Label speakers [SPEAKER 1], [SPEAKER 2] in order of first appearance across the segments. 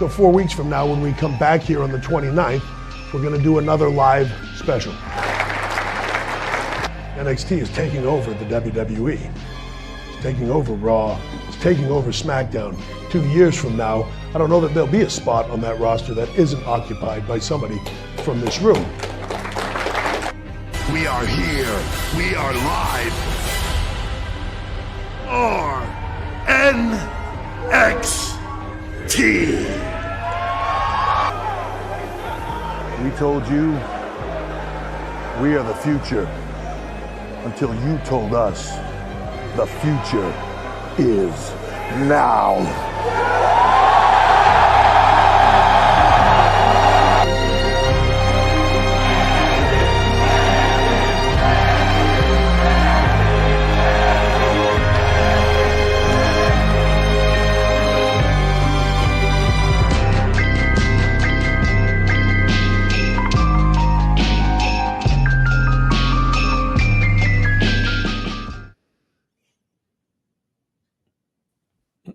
[SPEAKER 1] So 4 weeks from now, when we come back here on the 29th, we're going to do another live special. NXT is taking over the WWE. It's taking over Raw. It's taking over SmackDown. 2 years from now, I don't know that there'll be a spot on that roster that isn't occupied by somebody from this room.
[SPEAKER 2] We are here. We are live. NXT.
[SPEAKER 1] We told you we are the future until you told us the future is now.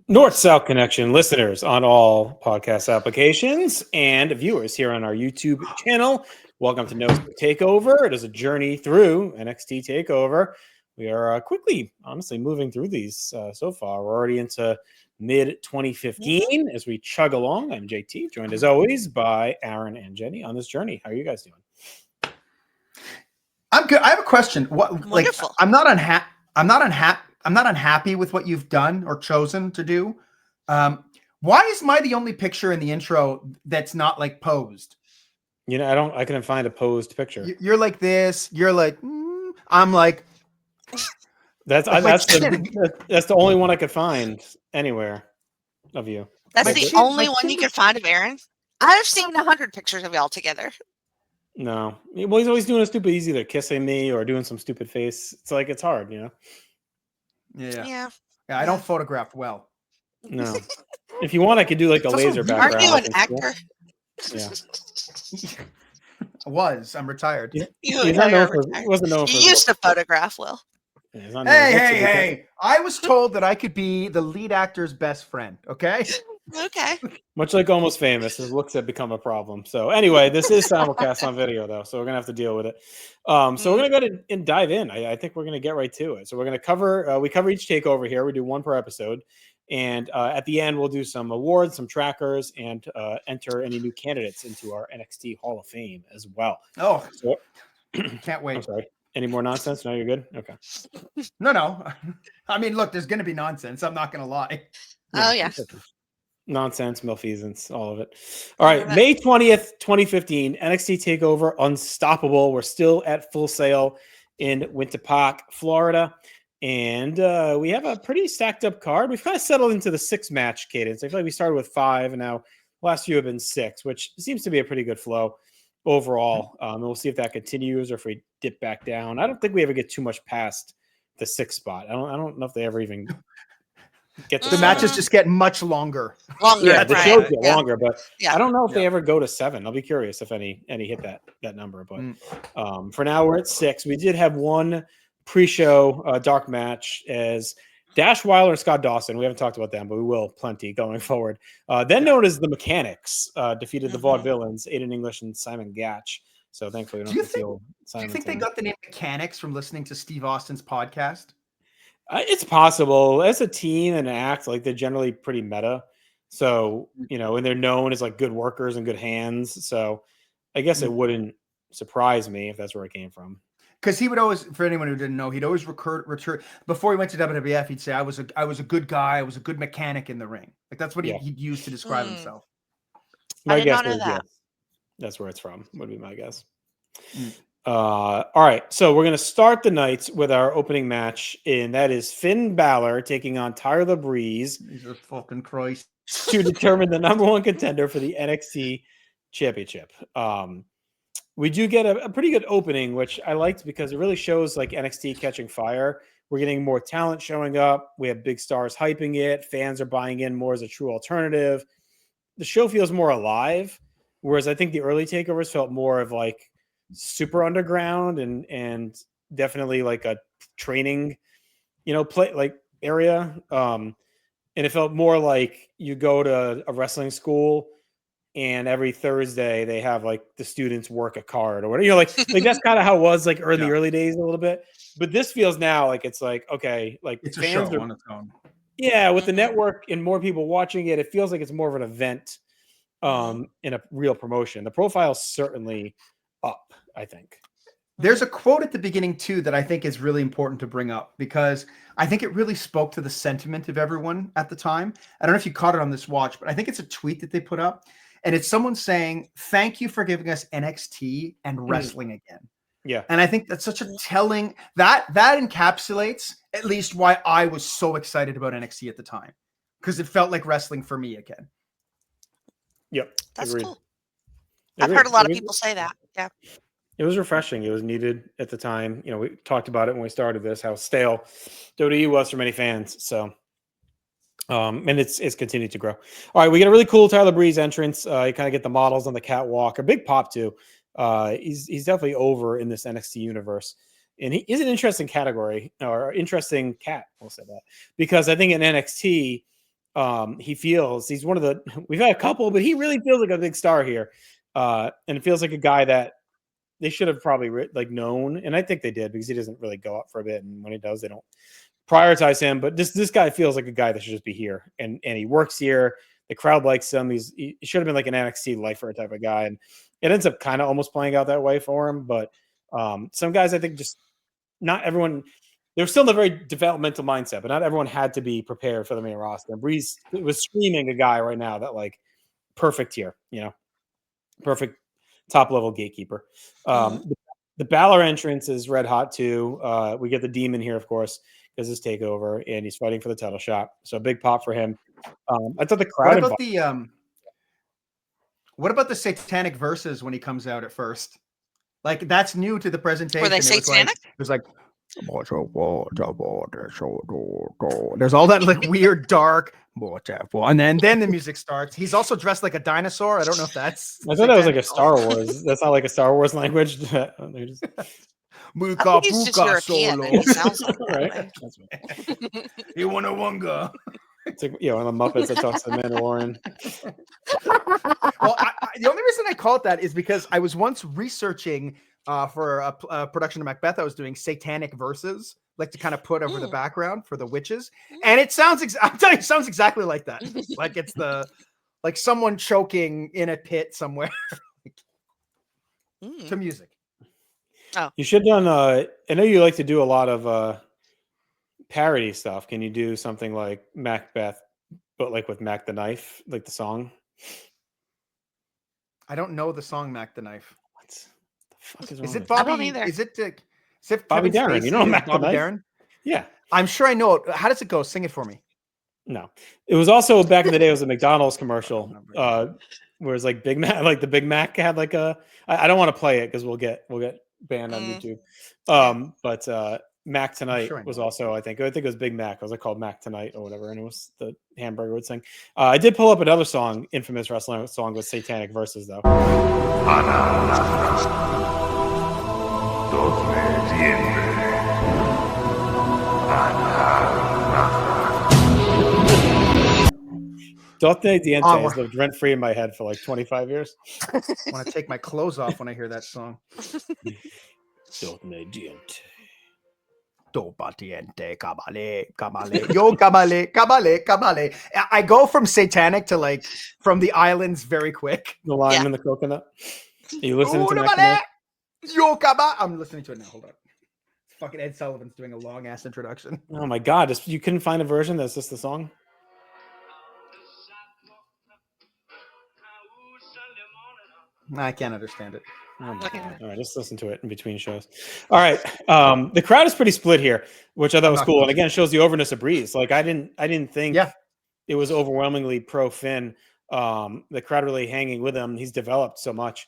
[SPEAKER 3] North-South Connection listeners on all podcast applications and viewers here on our YouTube channel. Welcome to NoSo Takeover. It is a journey through NXT Takeover. We are quickly, honestly, moving through these so far. We're already into mid-2015 as we chug along. I'm JT, joined as always by Aaron and Jenny on this journey. How are you guys doing?
[SPEAKER 4] I'm good. I have a question.
[SPEAKER 5] Wonderful.
[SPEAKER 4] I'm not unhappy with what you've done or chosen to do. Why is my the only picture in the intro that's not like posed?
[SPEAKER 3] You know, I couldn't find a posed picture.
[SPEAKER 4] You're like this. You're like, I'm like.
[SPEAKER 3] That's the only one I could find anywhere of you.
[SPEAKER 5] That's the only one you could find of Aaron. I've seen 100 pictures of y'all together.
[SPEAKER 3] No, well, he's always doing a stupid, either kissing me or doing some stupid face. It's like it's hard, you know.
[SPEAKER 5] Yeah.
[SPEAKER 4] I don't photograph well.
[SPEAKER 3] No. If you want, I could do like a laser background.
[SPEAKER 5] Aren't you an actor?
[SPEAKER 3] Yeah.
[SPEAKER 4] I'm retired.
[SPEAKER 5] You used to photograph well.
[SPEAKER 3] Yeah,
[SPEAKER 4] hey. I was told that I could be the lead actor's best friend. Okay.
[SPEAKER 5] Okay.
[SPEAKER 3] Much like Almost Famous, his looks have become a problem. So anyway, this is simulcast on video though, so we're gonna have to deal with it. So we're gonna go ahead and dive in. I think we're gonna get right to it. So we're gonna cover we cover each takeover here. We do one per episode, and at the end we'll do some awards, some trackers, and enter any new candidates into our NXT Hall of Fame as well.
[SPEAKER 4] Oh,
[SPEAKER 3] so,
[SPEAKER 4] can't wait.
[SPEAKER 3] I'm sorry. Any more nonsense? No, you're good. Okay.
[SPEAKER 4] No. I mean, look, there's gonna be nonsense. I'm not gonna lie.
[SPEAKER 5] Oh yeah.
[SPEAKER 3] Nonsense, malfeasance, all of it. All right, May 20th, 2015, NXT Takeover Unstoppable. We're still at Full Sail in Winterpark, Florida. And we have a pretty stacked up card. We've kind of settled into the 6-match cadence. I feel like we started with 5, and now the last few have been 6, which seems to be a pretty good flow overall. And we'll see if that continues or if we dip back down. I don't think we ever get too much past the 6th spot. I don't know if they ever even...
[SPEAKER 4] The matches just get much longer.
[SPEAKER 3] Yeah, the shows get longer, but
[SPEAKER 5] yeah.
[SPEAKER 3] I don't know if they ever go to 7. I'll be curious if any hit that number. But for now, we're at 6. We did have one pre-show dark match as Dash Wilder and Scott Dawson. We haven't talked about them, but we will plenty going forward. Then known as the Mechanics defeated the Vaudevillains, Aiden English and Simon Gatch. So thankfully, we don't have to feel Simon.
[SPEAKER 4] Do you think they got the name Mechanics from listening to Steve Austin's podcast?
[SPEAKER 3] It's possible. As a team and an act, like they're generally pretty meta. So, you know, and they're known as like good workers and good hands. So I guess it wouldn't surprise me if that's where it came from.
[SPEAKER 4] Because he would always, for anyone who didn't know, he'd always return before he went to WWF. He'd say, "I was a good guy. I was a good mechanic in the ring." Like that's what he'd use to describe himself.
[SPEAKER 3] My
[SPEAKER 5] I did
[SPEAKER 3] guess
[SPEAKER 5] not know
[SPEAKER 3] is
[SPEAKER 5] that.
[SPEAKER 3] yes. That's where it's from. Would be my guess. All right, so we're going to start the nights with our opening match, and that is Finn Balor taking on Tyler Breeze.
[SPEAKER 4] Jesus fucking Christ.
[SPEAKER 3] To determine the number 1 contender for the NXT Championship. We do get a pretty good opening, which I liked because it really shows like NXT catching fire. We're getting more talent showing up. We have big stars hyping it. Fans are buying in more as a true alternative. The show feels more alive, whereas I think the early takeovers felt more of like super underground and definitely like a training, play like area. And it felt more like you go to a wrestling school and every Thursday they have like the students work a card or whatever. You know, like that's kind of how it was like in the early days a little bit. But this feels now like it's like, okay, like
[SPEAKER 4] It's a
[SPEAKER 3] fans
[SPEAKER 4] show
[SPEAKER 3] are
[SPEAKER 4] on its own.
[SPEAKER 3] Yeah, with the network and more people watching it, it feels like it's more of an event in a real promotion. The profile's certainly up, I think.
[SPEAKER 4] There's a quote at the beginning too that I think is really important to bring up because I think it really spoke to the sentiment of everyone at the time. I don't know if you caught it on this watch, but I think it's a tweet that they put up, and it's someone saying, "Thank you for giving us NXT and wrestling again."
[SPEAKER 3] Yeah.
[SPEAKER 4] And I think that's such a telling that encapsulates at least why I was so excited about NXT at the time, because it felt like wrestling for me again.
[SPEAKER 3] Yep.
[SPEAKER 5] That's
[SPEAKER 3] Agreed.
[SPEAKER 5] cool. I've heard a lot of people say that. Yeah.
[SPEAKER 3] It was refreshing. It was needed at the time. You know, we talked about it when we started this, how stale WWE was for many fans. So, and it's continued to grow. All right, we get a really cool Tyler Breeze entrance. You kind of get the models on the catwalk. A big pop too. He's definitely over in this NXT universe, and he is an interesting category or interesting cat. We'll say that because I think in NXT, he feels he's one of the. We've had a couple, but he really feels like a big star here, and it feels like a guy that they should have probably known, and I think they did because he doesn't really go up for a bit, and when he does, they don't prioritize him. But this guy feels like a guy that should just be here, and he works here. The crowd likes him. He should have been like an NXT lifer type of guy, and it ends up kind of almost playing out that way for him. But some guys, I think, just not everyone. They're still in a very developmental mindset, but not everyone had to be prepared for the main roster. And Breeze was screaming a guy right now that like perfect here, perfect top level gatekeeper. The Balor entrance is red hot too. We get the Demon here, of course, because it's Takeover, and he's fighting for the title shot. So a big pop for him. I thought the crowd.
[SPEAKER 4] What about the Satanic verses when he comes out at first? Like that's new to the presentation.
[SPEAKER 5] Were they satanic?
[SPEAKER 4] It was like there's all that like weird dark, and then the music starts. He's also dressed like a dinosaur. I don't know if that's.
[SPEAKER 3] I thought that was like a Star Wars. That's not like a Star Wars language.
[SPEAKER 5] I think he's just European. And he sounds like
[SPEAKER 3] right.
[SPEAKER 4] You want a wonga?
[SPEAKER 3] It's like one of the Muppets that talks to the Mandalorian.
[SPEAKER 4] Well, the only reason I call it that is because I was once researching for a production of Macbeth I was doing satanic verses, like to kind of put over the background for the witches, and it sounds. I'm telling you, it sounds exactly like that. Like it's like someone choking in a pit somewhere to music.
[SPEAKER 5] Oh,
[SPEAKER 3] you should have done. I know you like to do a lot of parody stuff. Can you do something like Macbeth, but like with Mac the Knife, like the song?
[SPEAKER 4] I don't know the song Mac the Knife.
[SPEAKER 3] What the fuck is wrong?
[SPEAKER 4] Is it
[SPEAKER 3] with
[SPEAKER 4] Bobby?
[SPEAKER 5] I don't either.
[SPEAKER 4] Is it
[SPEAKER 3] Bobby
[SPEAKER 4] Kevin
[SPEAKER 3] Darin?
[SPEAKER 4] Spacey
[SPEAKER 3] You know
[SPEAKER 4] and
[SPEAKER 3] Mac the
[SPEAKER 4] Bobby
[SPEAKER 3] Knife?
[SPEAKER 4] Darin?
[SPEAKER 3] Yeah,
[SPEAKER 4] I'm sure I know it. How does it go? Sing it for me.
[SPEAKER 3] no. It was also back in the day. It was a McDonald's commercial. Whereas like Big Mac, like the Big Mac had like a. I don't want to play it because we'll get banned on YouTube. But Mac Tonight was also I think it was Big Mac. It was called Mac Tonight or whatever, and it was the hamburger would sing. I did pull up another song, infamous wrestling song with satanic verses though. Dote Diente has lived rent free in my head for like 25 years.
[SPEAKER 4] I want to take my clothes off when I hear that song.
[SPEAKER 3] Dote Diente.
[SPEAKER 4] Cabale. I go from satanic to like from the islands very quick.
[SPEAKER 3] The lime and the coconut. Are you listening to that?
[SPEAKER 4] I'm listening to it now. Hold on. Fucking Ed Sullivan's doing a long ass introduction.
[SPEAKER 3] Oh my god! You couldn't find a version that's just the song?
[SPEAKER 4] I can't understand it.
[SPEAKER 3] Oh my God. All right, just listen to it in between shows. All right, the crowd is pretty split here, which I thought was cool, and again shows the overness of Breeze. Like I didn't think it was overwhelmingly pro Finn. The crowd really hanging with him. He's developed so much.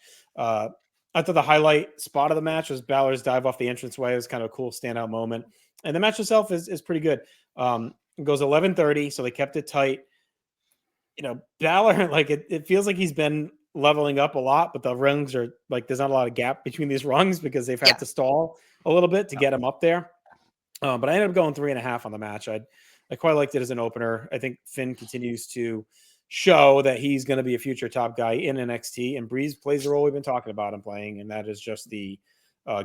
[SPEAKER 3] I thought the highlight spot of the match was Balor's dive off the entranceway. It was kind of a cool standout moment, and the match itself is pretty good. It goes 11:30, so they kept it tight. Balor, like it feels like he's been leveling up a lot, but the rungs are like there's not a lot of gap between these rungs because they've had to stall a little bit to get him up there. But I ended up going 3.5 on the match. I quite liked it as an opener. I think Finn continues to show that he's going to be a future top guy in NXT. And Breeze plays the role we've been talking about him playing, and that is just the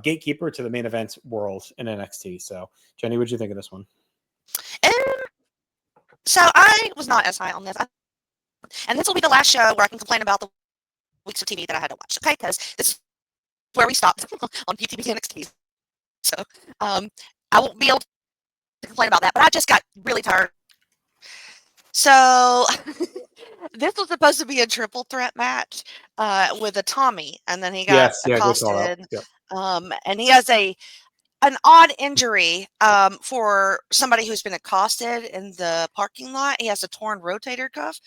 [SPEAKER 3] gatekeeper to the main event world in NXT. So, Jenny, what did you think of this one?
[SPEAKER 5] So I was not as high on this. And this will be the last show where I can complain about the weeks of TV that I had to watch, okay? Because this is where we stopped on PTB NXT. So I won't be able to complain about that, but I just got really tired. So this was supposed to be a triple threat match with a Tommy, and then he got accosted. And he has an odd injury for somebody who's been accosted in the parking lot. He has a torn rotator cuff,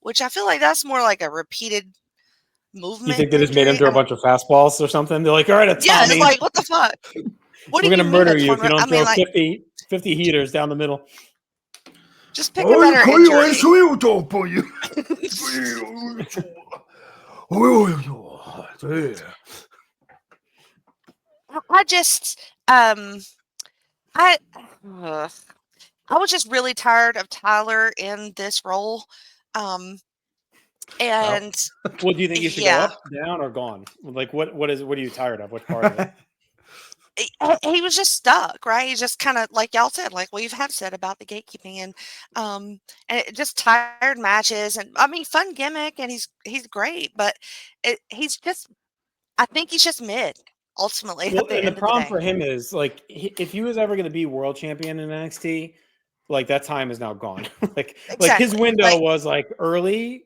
[SPEAKER 5] which I feel like that's more like a repeated movement.
[SPEAKER 3] You think they just made him throw a bunch of fastballs or something? They're like, all right, Tommy.
[SPEAKER 5] Yeah, it's like, what the fuck?
[SPEAKER 3] We're going to murder you if you don't throw 50 heaters down the middle.
[SPEAKER 5] Just pick a better injury. I just, I was just really tired of Tyler in this role. And
[SPEAKER 3] well, do you think you should go up, down, or gone? Like, what are you tired of? What part of it?
[SPEAKER 5] He was just stuck, right? He just kind of, like y'all said, like we've said about the gatekeeping, and it just tired matches. And I mean, fun gimmick, and he's great, but he's just, I think he's just mid. Ultimately,
[SPEAKER 3] well, and the problem for him is like if he was ever going to be world champion in NXT, like that time is now gone. like his window was like early,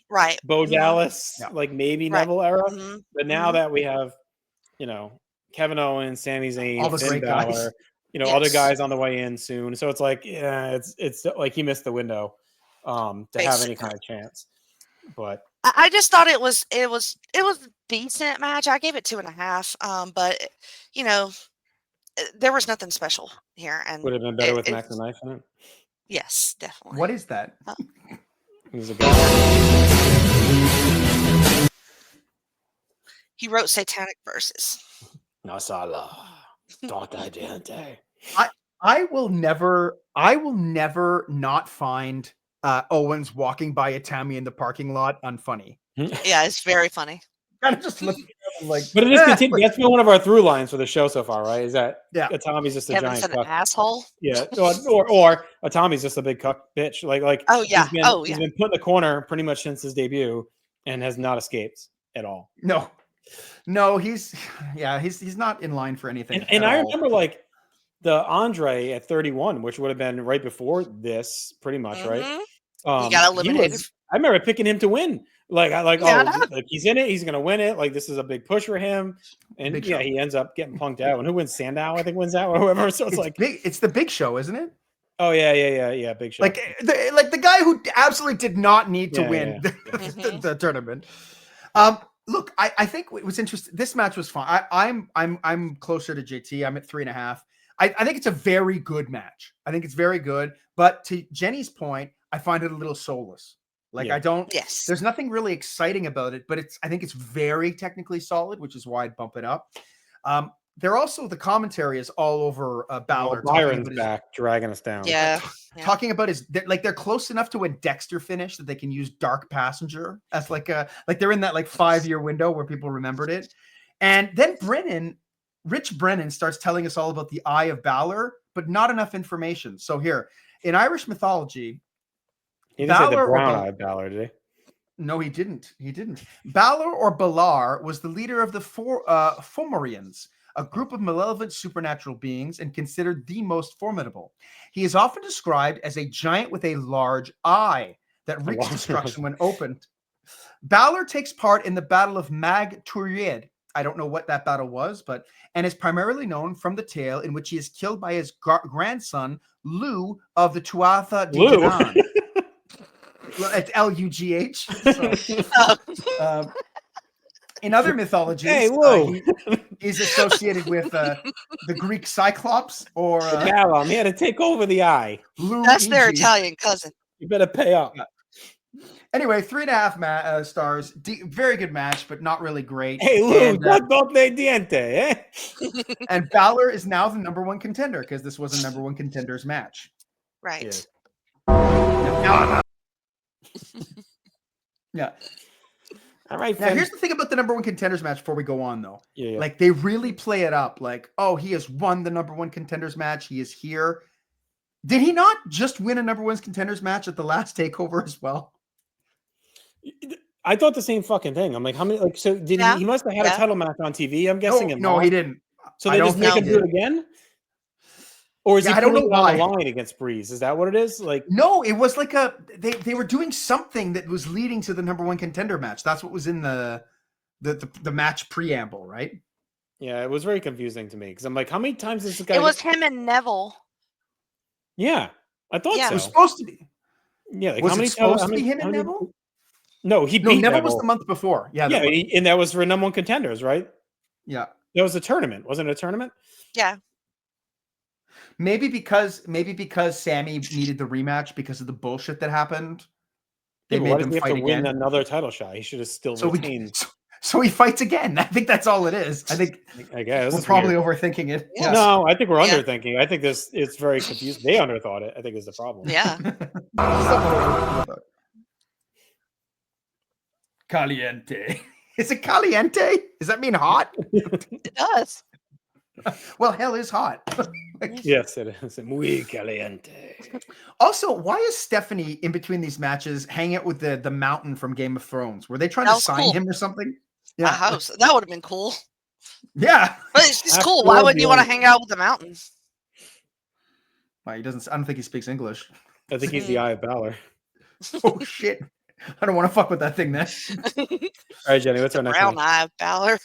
[SPEAKER 5] right?
[SPEAKER 3] Bo Dallas, like maybe Neville era, but now that we have, Kevin Owens, Sami Zayn, Finn Balor, other guys on the way in soon, so it's like it's like he missed the window to have any kind of chance, but.
[SPEAKER 5] I just thought it was a decent match. I gave it 2.5. But there was nothing special here. And
[SPEAKER 3] would have been better with Mac the Knife in it.
[SPEAKER 5] Yes, definitely.
[SPEAKER 4] What is that?
[SPEAKER 3] He
[SPEAKER 5] wrote Satanic Verses.
[SPEAKER 3] Nasala. Dante Diente.
[SPEAKER 4] I will never not find Owens walking by a Tammy in the parking lot unfunny.
[SPEAKER 5] Yeah, it's very funny.
[SPEAKER 4] Kind of just looking at him like,
[SPEAKER 3] but it is continued. That's been one of our through lines for the show so far, right? Is that Tommy's just a
[SPEAKER 5] Kevin's
[SPEAKER 3] giant
[SPEAKER 5] an asshole?
[SPEAKER 3] Yeah, or Tommy's just a big cuck bitch. Like he's been put in the corner pretty much since his debut and has not escaped at all.
[SPEAKER 4] No, he's not in line for anything.
[SPEAKER 3] And I remember like the Andre at 31, which would have been right before this, pretty much, right?
[SPEAKER 5] He got eliminated.
[SPEAKER 3] I remember picking him to win. Like he's in it, he's gonna win it. Like this is a big push for him, and he ends up getting punked out. And who wins? Sandow, I think, wins out or whoever. So
[SPEAKER 4] it's the Big Show, isn't it?
[SPEAKER 3] Oh yeah, Big Show.
[SPEAKER 4] Like the guy who absolutely did not need to win the tournament. Look, I think it was interesting. This match was fun. I'm closer to JT. I'm at 3.5. I think it's a very good match. I think it's very good. But to Jenny's point, I find it a little soulless. Like I don't.
[SPEAKER 5] Yes.
[SPEAKER 4] There's nothing really exciting about it, but I think it's very technically solid, which is why I'd bump it up. They're also, the commentary is all over Balor.
[SPEAKER 3] Byron's back, dragging us down.
[SPEAKER 5] Yeah.
[SPEAKER 4] Talking about they're close enough to when Dexter finished that they can use Dark Passenger as like they're in that like 5-year window where people remembered it. And then Rich Brennan starts telling us all about the Eye of Balor, but not enough information. So here, in Irish mythology,
[SPEAKER 3] he didn't say the brown eye of Balor, did he?
[SPEAKER 4] No, he didn't. Balor or Balar was the leader of the Fomorians, a group of malevolent supernatural beings and considered the most formidable. He is often described as a giant with a large eye that wreaks destruction when opened. Balor takes part in the Battle of Mag Tuired. I don't know what that battle was, and is primarily known from the tale in which he is killed by his grandson, Lou of the Tuatha De Danann. It's L-U-G-H. So, in other mythologies, he's associated with the Greek Cyclops or
[SPEAKER 3] Callum. He had to take over the eye.
[SPEAKER 5] That's their Italian cousin.
[SPEAKER 3] You better pay up.
[SPEAKER 4] Anyway, 3.5 stars. Very good match, but not really great.
[SPEAKER 3] Hey, Lou, doble diente, eh?
[SPEAKER 4] And Balor is now the number one contender because this was a number one contenders match.
[SPEAKER 5] Right.
[SPEAKER 4] Now, Yeah.
[SPEAKER 3] All right.
[SPEAKER 4] Now,
[SPEAKER 3] Finn.
[SPEAKER 4] here's the thing about the number one contenders match before we go on, though.
[SPEAKER 3] Yeah.
[SPEAKER 4] Like, they really play it up. Like, oh, he has won the number one contenders match. He is here. Did he not just win a number one contenders match at the last takeover as well?
[SPEAKER 3] I thought the same fucking thing. I'm like, how many? Like, so did he? He must have had a title match on TV. I'm guessing.
[SPEAKER 4] No, he didn't.
[SPEAKER 3] So they just make him do it again. Or is he
[SPEAKER 4] I don't know why.
[SPEAKER 3] on the line against Breeze? Is that what it is? Like,
[SPEAKER 4] no, it was like they were doing something that was leading to the number one contender match. That's what was in the match preamble, right?
[SPEAKER 3] Yeah, it was very confusing to me because I'm like, how many times is this guy?
[SPEAKER 5] It was him and Neville.
[SPEAKER 3] Yeah, I thought so.
[SPEAKER 4] It was supposed to be.
[SPEAKER 3] Yeah, like
[SPEAKER 4] was
[SPEAKER 3] how many
[SPEAKER 4] it supposed
[SPEAKER 3] times,
[SPEAKER 4] to be him and Neville?
[SPEAKER 3] No, Neville
[SPEAKER 4] was the month before. Yeah,
[SPEAKER 3] and that was for number one contenders, right?
[SPEAKER 4] Yeah,
[SPEAKER 3] that was a tournament. Wasn't it a tournament?
[SPEAKER 5] Yeah.
[SPEAKER 4] Maybe because Sami needed the rematch because of the bullshit that happened.
[SPEAKER 3] They made him fight again. Win another title shot. He should have still retained.
[SPEAKER 4] So he fights again. I think that's all it is. I guess we're probably overthinking it.
[SPEAKER 3] Yeah. No, I think we're underthinking. I think it's very confusing. They underthought it. I think is the problem.
[SPEAKER 5] Yeah.
[SPEAKER 4] Caliente. Is it caliente? Does that mean hot?
[SPEAKER 5] It does.
[SPEAKER 4] Well, hell is hot.
[SPEAKER 3] Yes, it is. Muy caliente.
[SPEAKER 4] Also, why is Stephanie in between these matches hanging out with the mountain from Game of Thrones? Were they trying to sign him or something?
[SPEAKER 5] Yeah, a house. That would have been cool.
[SPEAKER 4] Yeah,
[SPEAKER 5] but she's cool. Why wouldn't you want to hang out with the mountain?
[SPEAKER 4] Well, he doesn't. I don't think he speaks English.
[SPEAKER 3] I think he's the Eye of Valor.
[SPEAKER 4] Oh shit! I don't want to fuck with that thing then.
[SPEAKER 3] All right, Jenny, what's our next one?
[SPEAKER 5] Brown Eye of Valor.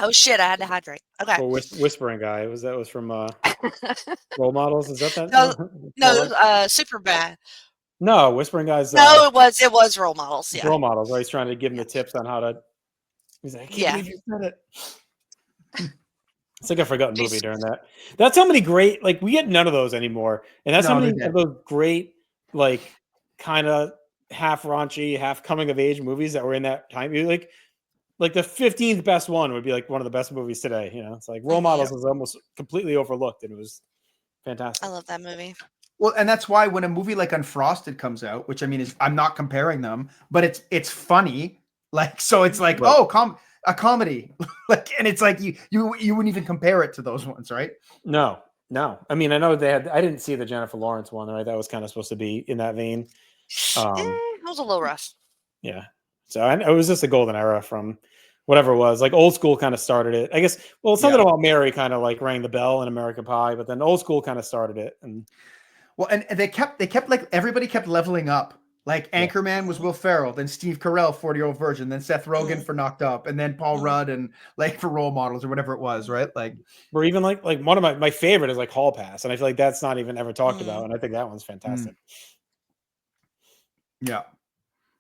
[SPEAKER 5] Oh shit! I had to hydrate. Okay.
[SPEAKER 3] Well, whispering guy was from Role Models. Is that?
[SPEAKER 5] No, Super Bad.
[SPEAKER 3] No, whispering guys.
[SPEAKER 5] No, it was Role Models. Yeah,
[SPEAKER 3] Role Models. Right? He's trying to give him the tips on how to. He's like, I can't believe you said it. It's like a forgotten movie during that. That's how many great, like, we get none of those anymore. And that's how many of those great, like, kind of half raunchy, half coming of age movies that were in that time. Like the 15th best one would be like one of the best movies today. You know, it's like Role Models is almost completely overlooked, and it was fantastic.
[SPEAKER 5] I love that movie.
[SPEAKER 4] Well, and that's why when a movie like Unfrosted comes out, which I mean I'm not comparing them, but it's funny. Like, so it's like, a comedy, like, and it's like you wouldn't even compare it to those ones, right?
[SPEAKER 3] No. I mean, I know I didn't see the Jennifer Lawrence one, right? That was kind of supposed to be in that vein.
[SPEAKER 5] It was a little rough.
[SPEAKER 3] Yeah. So it was just a golden era from whatever it was. Like Old School kind of started it, I guess. Well, something about Mary kind of like rang the bell in American Pie, but then Old School kind of started it. And
[SPEAKER 4] they kept like everybody kept leveling up. Like Anchorman was Will Ferrell, then Steve Carell, 40-Year-Old Virgin, then Seth Rogen for Knocked Up, and then Paul Rudd and like for Role Models or whatever it was, right? Like,
[SPEAKER 3] or even like one of my favorite is like Hall Pass, and I feel like that's not even ever talked about, and I think that one's fantastic.
[SPEAKER 4] Yeah,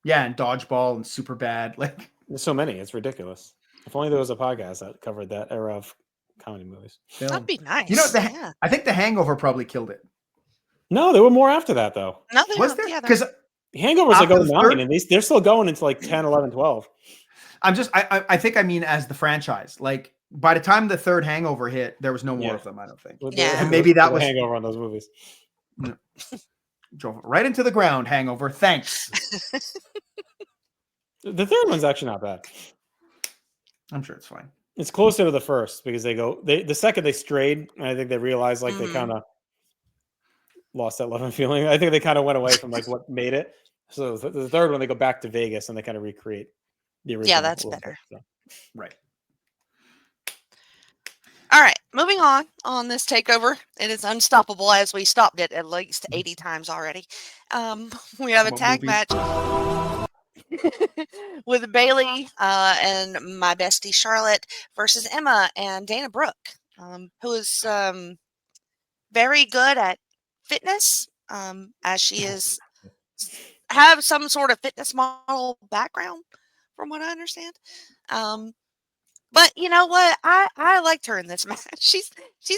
[SPEAKER 4] and Dodgeball and Superbad, like
[SPEAKER 3] there's so many, it's ridiculous. If only there was a podcast that covered that era of comedy movies.
[SPEAKER 5] That'd be nice.
[SPEAKER 4] You know, I think The Hangover probably killed it.
[SPEAKER 3] No, there were more after that though.
[SPEAKER 4] Was there? Because
[SPEAKER 3] Hangover's like 09, and they're still going into like 10, 11, 12.
[SPEAKER 4] I think I mean as the franchise. Like by the time the third Hangover hit, there was no more of them, I don't think.
[SPEAKER 5] Yeah.
[SPEAKER 4] And maybe that was
[SPEAKER 3] Hangover on those movies.
[SPEAKER 4] Drove right into the ground, Hangover. Thanks.
[SPEAKER 3] The third one's actually not bad.
[SPEAKER 4] I'm sure it's fine.
[SPEAKER 3] It's closer to the first because the second they strayed, and I think they realized like they kind of lost that love and feeling. I think they kind of went away from like what made it. So the third one, they go back to Vegas and they kind of recreate the original.
[SPEAKER 5] Yeah, that's better.
[SPEAKER 3] So.
[SPEAKER 4] Right.
[SPEAKER 5] All right, moving on this takeover. It is unstoppable as we stopped it at least 80 times already. We have a tag match with Bayley and my bestie Charlotte versus Emma and Dana Brooke, who is very good at fitness, as she have some sort of fitness model background, from what I understand. But you know what? I liked her in this match. She's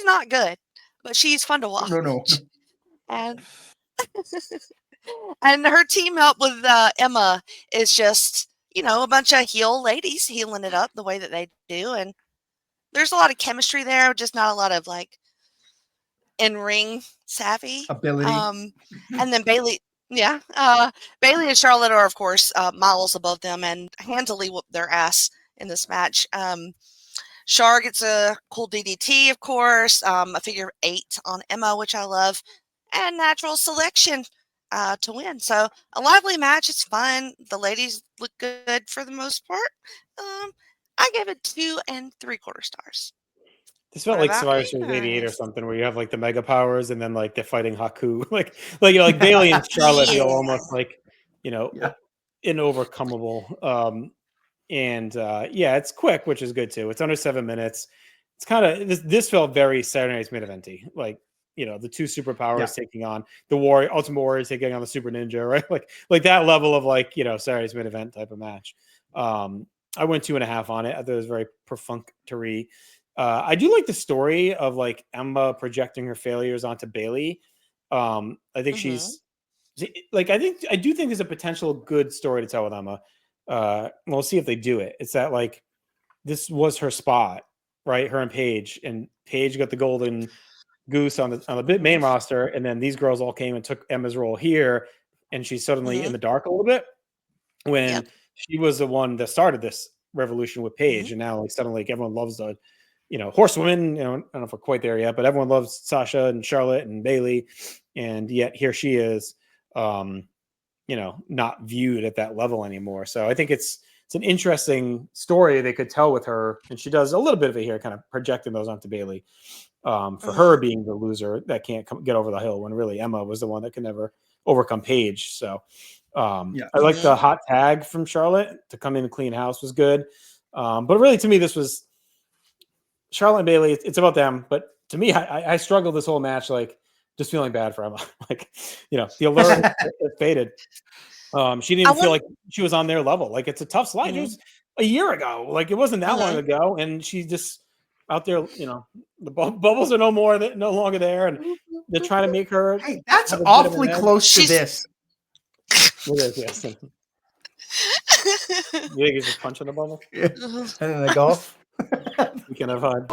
[SPEAKER 5] not good, but she's fun to watch.
[SPEAKER 4] No.
[SPEAKER 5] And and her team up with Emma is just, a bunch of heel ladies healing it up the way that they do, and there's a lot of chemistry there, just not a lot of like in-ring savvy
[SPEAKER 4] ability.
[SPEAKER 5] And then Bayley Yeah. Bayley and Charlotte are, of course, miles above them and handily whoop their ass in this match. Char gets a cool DDT, of course, a figure 8 on Emma, which I love, and natural selection to win. So a lively match. It's fun. The ladies look good for the most part. I gave it 2 3/4 stars.
[SPEAKER 3] This felt
[SPEAKER 5] What
[SPEAKER 3] like
[SPEAKER 5] about
[SPEAKER 3] Survivor
[SPEAKER 5] you
[SPEAKER 3] Series '88 or
[SPEAKER 5] guys?
[SPEAKER 3] something, where you have like the mega powers, and then like they're fighting Haku, like Bayley and Charlotte feel
[SPEAKER 5] Yeah.
[SPEAKER 3] almost like inovercomable. Yeah, it's quick, which is good too. It's under 7 minutes. It's kind of this felt very Saturday Night's Main Event-y, like the two superpowers taking on the Ultimate Warriors taking on the Super Ninja, right? Like that level of Saturday Night's Main Event type of match. I went 2.5 on it. I thought it was very perfunctory. I do like the story of like Emma projecting her failures onto Bayley. I think she's I do think there's a potential good story to tell with Emma. We'll see if they do it. It's that like this was her spot, right? Her and Paige got the golden goose on the main roster, and then these girls all came and took Emma's role here, and she's suddenly in the dark a little bit when she was the one that started this revolution with Paige, and now like suddenly everyone loves the horsewomen. I don't know if we're quite there yet, but everyone loves Sasha and Charlotte and Bayley, and yet here she is. Not viewed at that level anymore. So I think it's an interesting story they could tell with her. And she does a little bit of it here, kind of projecting those onto Bayley for her being the loser that can't get over the hill when really Emma was the one that could never overcome Paige. So I like the hot tag from Charlotte to come in and clean house was good. But really to me, this was Charlotte and Bayley. It's about them. But to me, I struggled this whole match, like just feeling bad for Emma. The allure faded. She didn't even feel like she was on their level. Like it's a tough slide. It was a year ago. Like it wasn't that long ago, and she's just out there. The bubbles are no longer there, and they're trying to make her.
[SPEAKER 4] Hey, that's awfully close to this.
[SPEAKER 3] It is, yes. You think he's just punching the bubble?
[SPEAKER 4] Yeah. And then the golf.
[SPEAKER 3] We can have fun.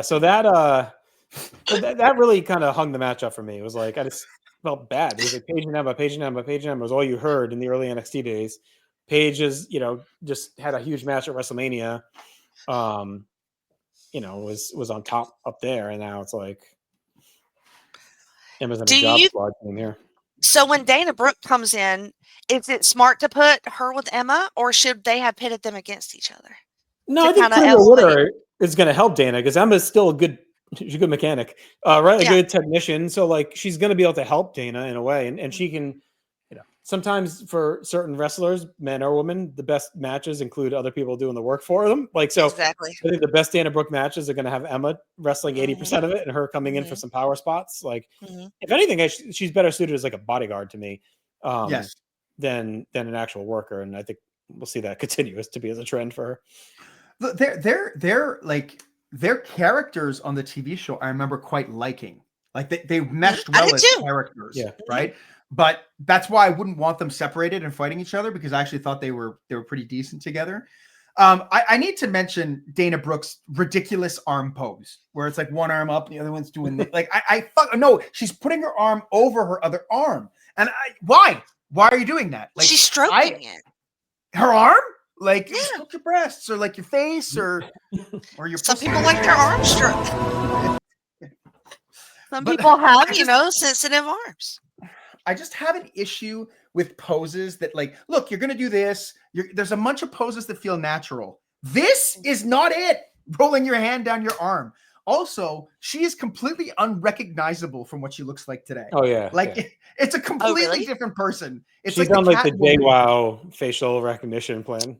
[SPEAKER 3] So that really kind of hung the match up for me. It was like I just felt bad. It was like Paige and Emma, Paige and Emma, Paige and Emma was all you heard in the early NXT days. Paige is, just had a huge match at WrestleMania. Was on top up there, and now it's like Emma's in a job squad team here.
[SPEAKER 5] So when Dana Brooke comes in, is it smart to put her with Emma, or should they have pitted them against each other?
[SPEAKER 3] No, I think Order is going to help Dana because Emma's still she's a good mechanic, right? A good technician. So like she's going to be able to help Dana in a way, and she can, sometimes for certain wrestlers, men or women, the best matches include other people doing the work for them. Like so,
[SPEAKER 5] exactly.
[SPEAKER 3] I think the best Dana Brooke matches are going to have Emma wrestling 80% of it, and her coming in for some power spots. Like if anything, she's better suited as like a bodyguard to me, than an actual worker, and I think we'll see that continue to be as a trend for her.
[SPEAKER 4] They're like their characters on the TV show. I remember quite liking. Like they meshed well as characters, right? But that's why I wouldn't want them separated and fighting each other because I actually thought they were pretty decent together. I need to mention Dana Brooke's ridiculous arm pose where it's like one arm up, and the other one's doing like no, she's putting her arm over her other arm, and why are you doing that? Like
[SPEAKER 5] she's stroking it.
[SPEAKER 4] Her arm. Like stroke your breasts or like your face or your.
[SPEAKER 5] Some people like their arms stroked. Some people have, sensitive arms.
[SPEAKER 4] I just have an issue with poses that like, look, you're going to do this. There's a bunch of poses that feel natural. This is not it. Rolling your hand down your arm. Also, she is completely unrecognizable from what she looks like today.
[SPEAKER 3] Oh yeah.
[SPEAKER 4] Like it's a completely different person. It's
[SPEAKER 3] she's on like the JWoww facial recognition plan.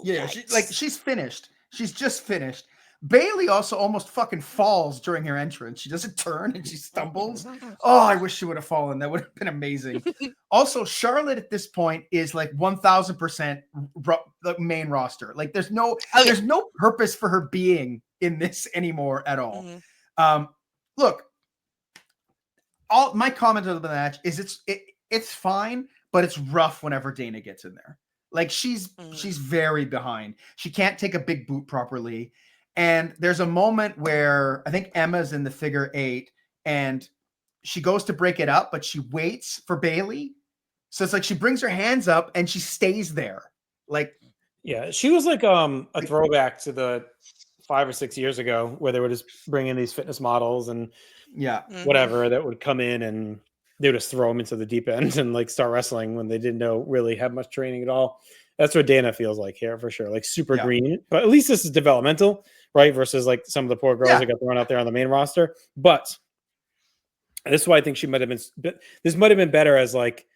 [SPEAKER 4] Yeah. She's finished. She's just finished. Bayley also almost fucking falls during her entrance. She doesn't turn and she stumbles. Oh, I wish she would have fallen. That would have been amazing. Also, Charlotte at this point is like 1000% the main roster. Like there's no purpose for her being in this anymore at all. Look, all my comment on the match is it's fine, but it's rough whenever Dana gets in there. Like she's very behind. She can't take a big boot properly. And there's a moment where I think Emma's in the figure 8 and she goes to break it up, but she waits for Bayley. So it's like she brings her hands up and she stays there. Like,
[SPEAKER 3] yeah, she was like a throwback to the 5 or 6 years ago where they were just bringing these fitness models and whatever that would come in and they would just throw them into the deep end and like start wrestling when they didn't really have much training at all. That's what Dana feels like here for sure. Like super green, but at least this is developmental, right? Versus like some of the poor girls that got thrown out there on the main roster. But this is why I think she might have been. This might have been better as like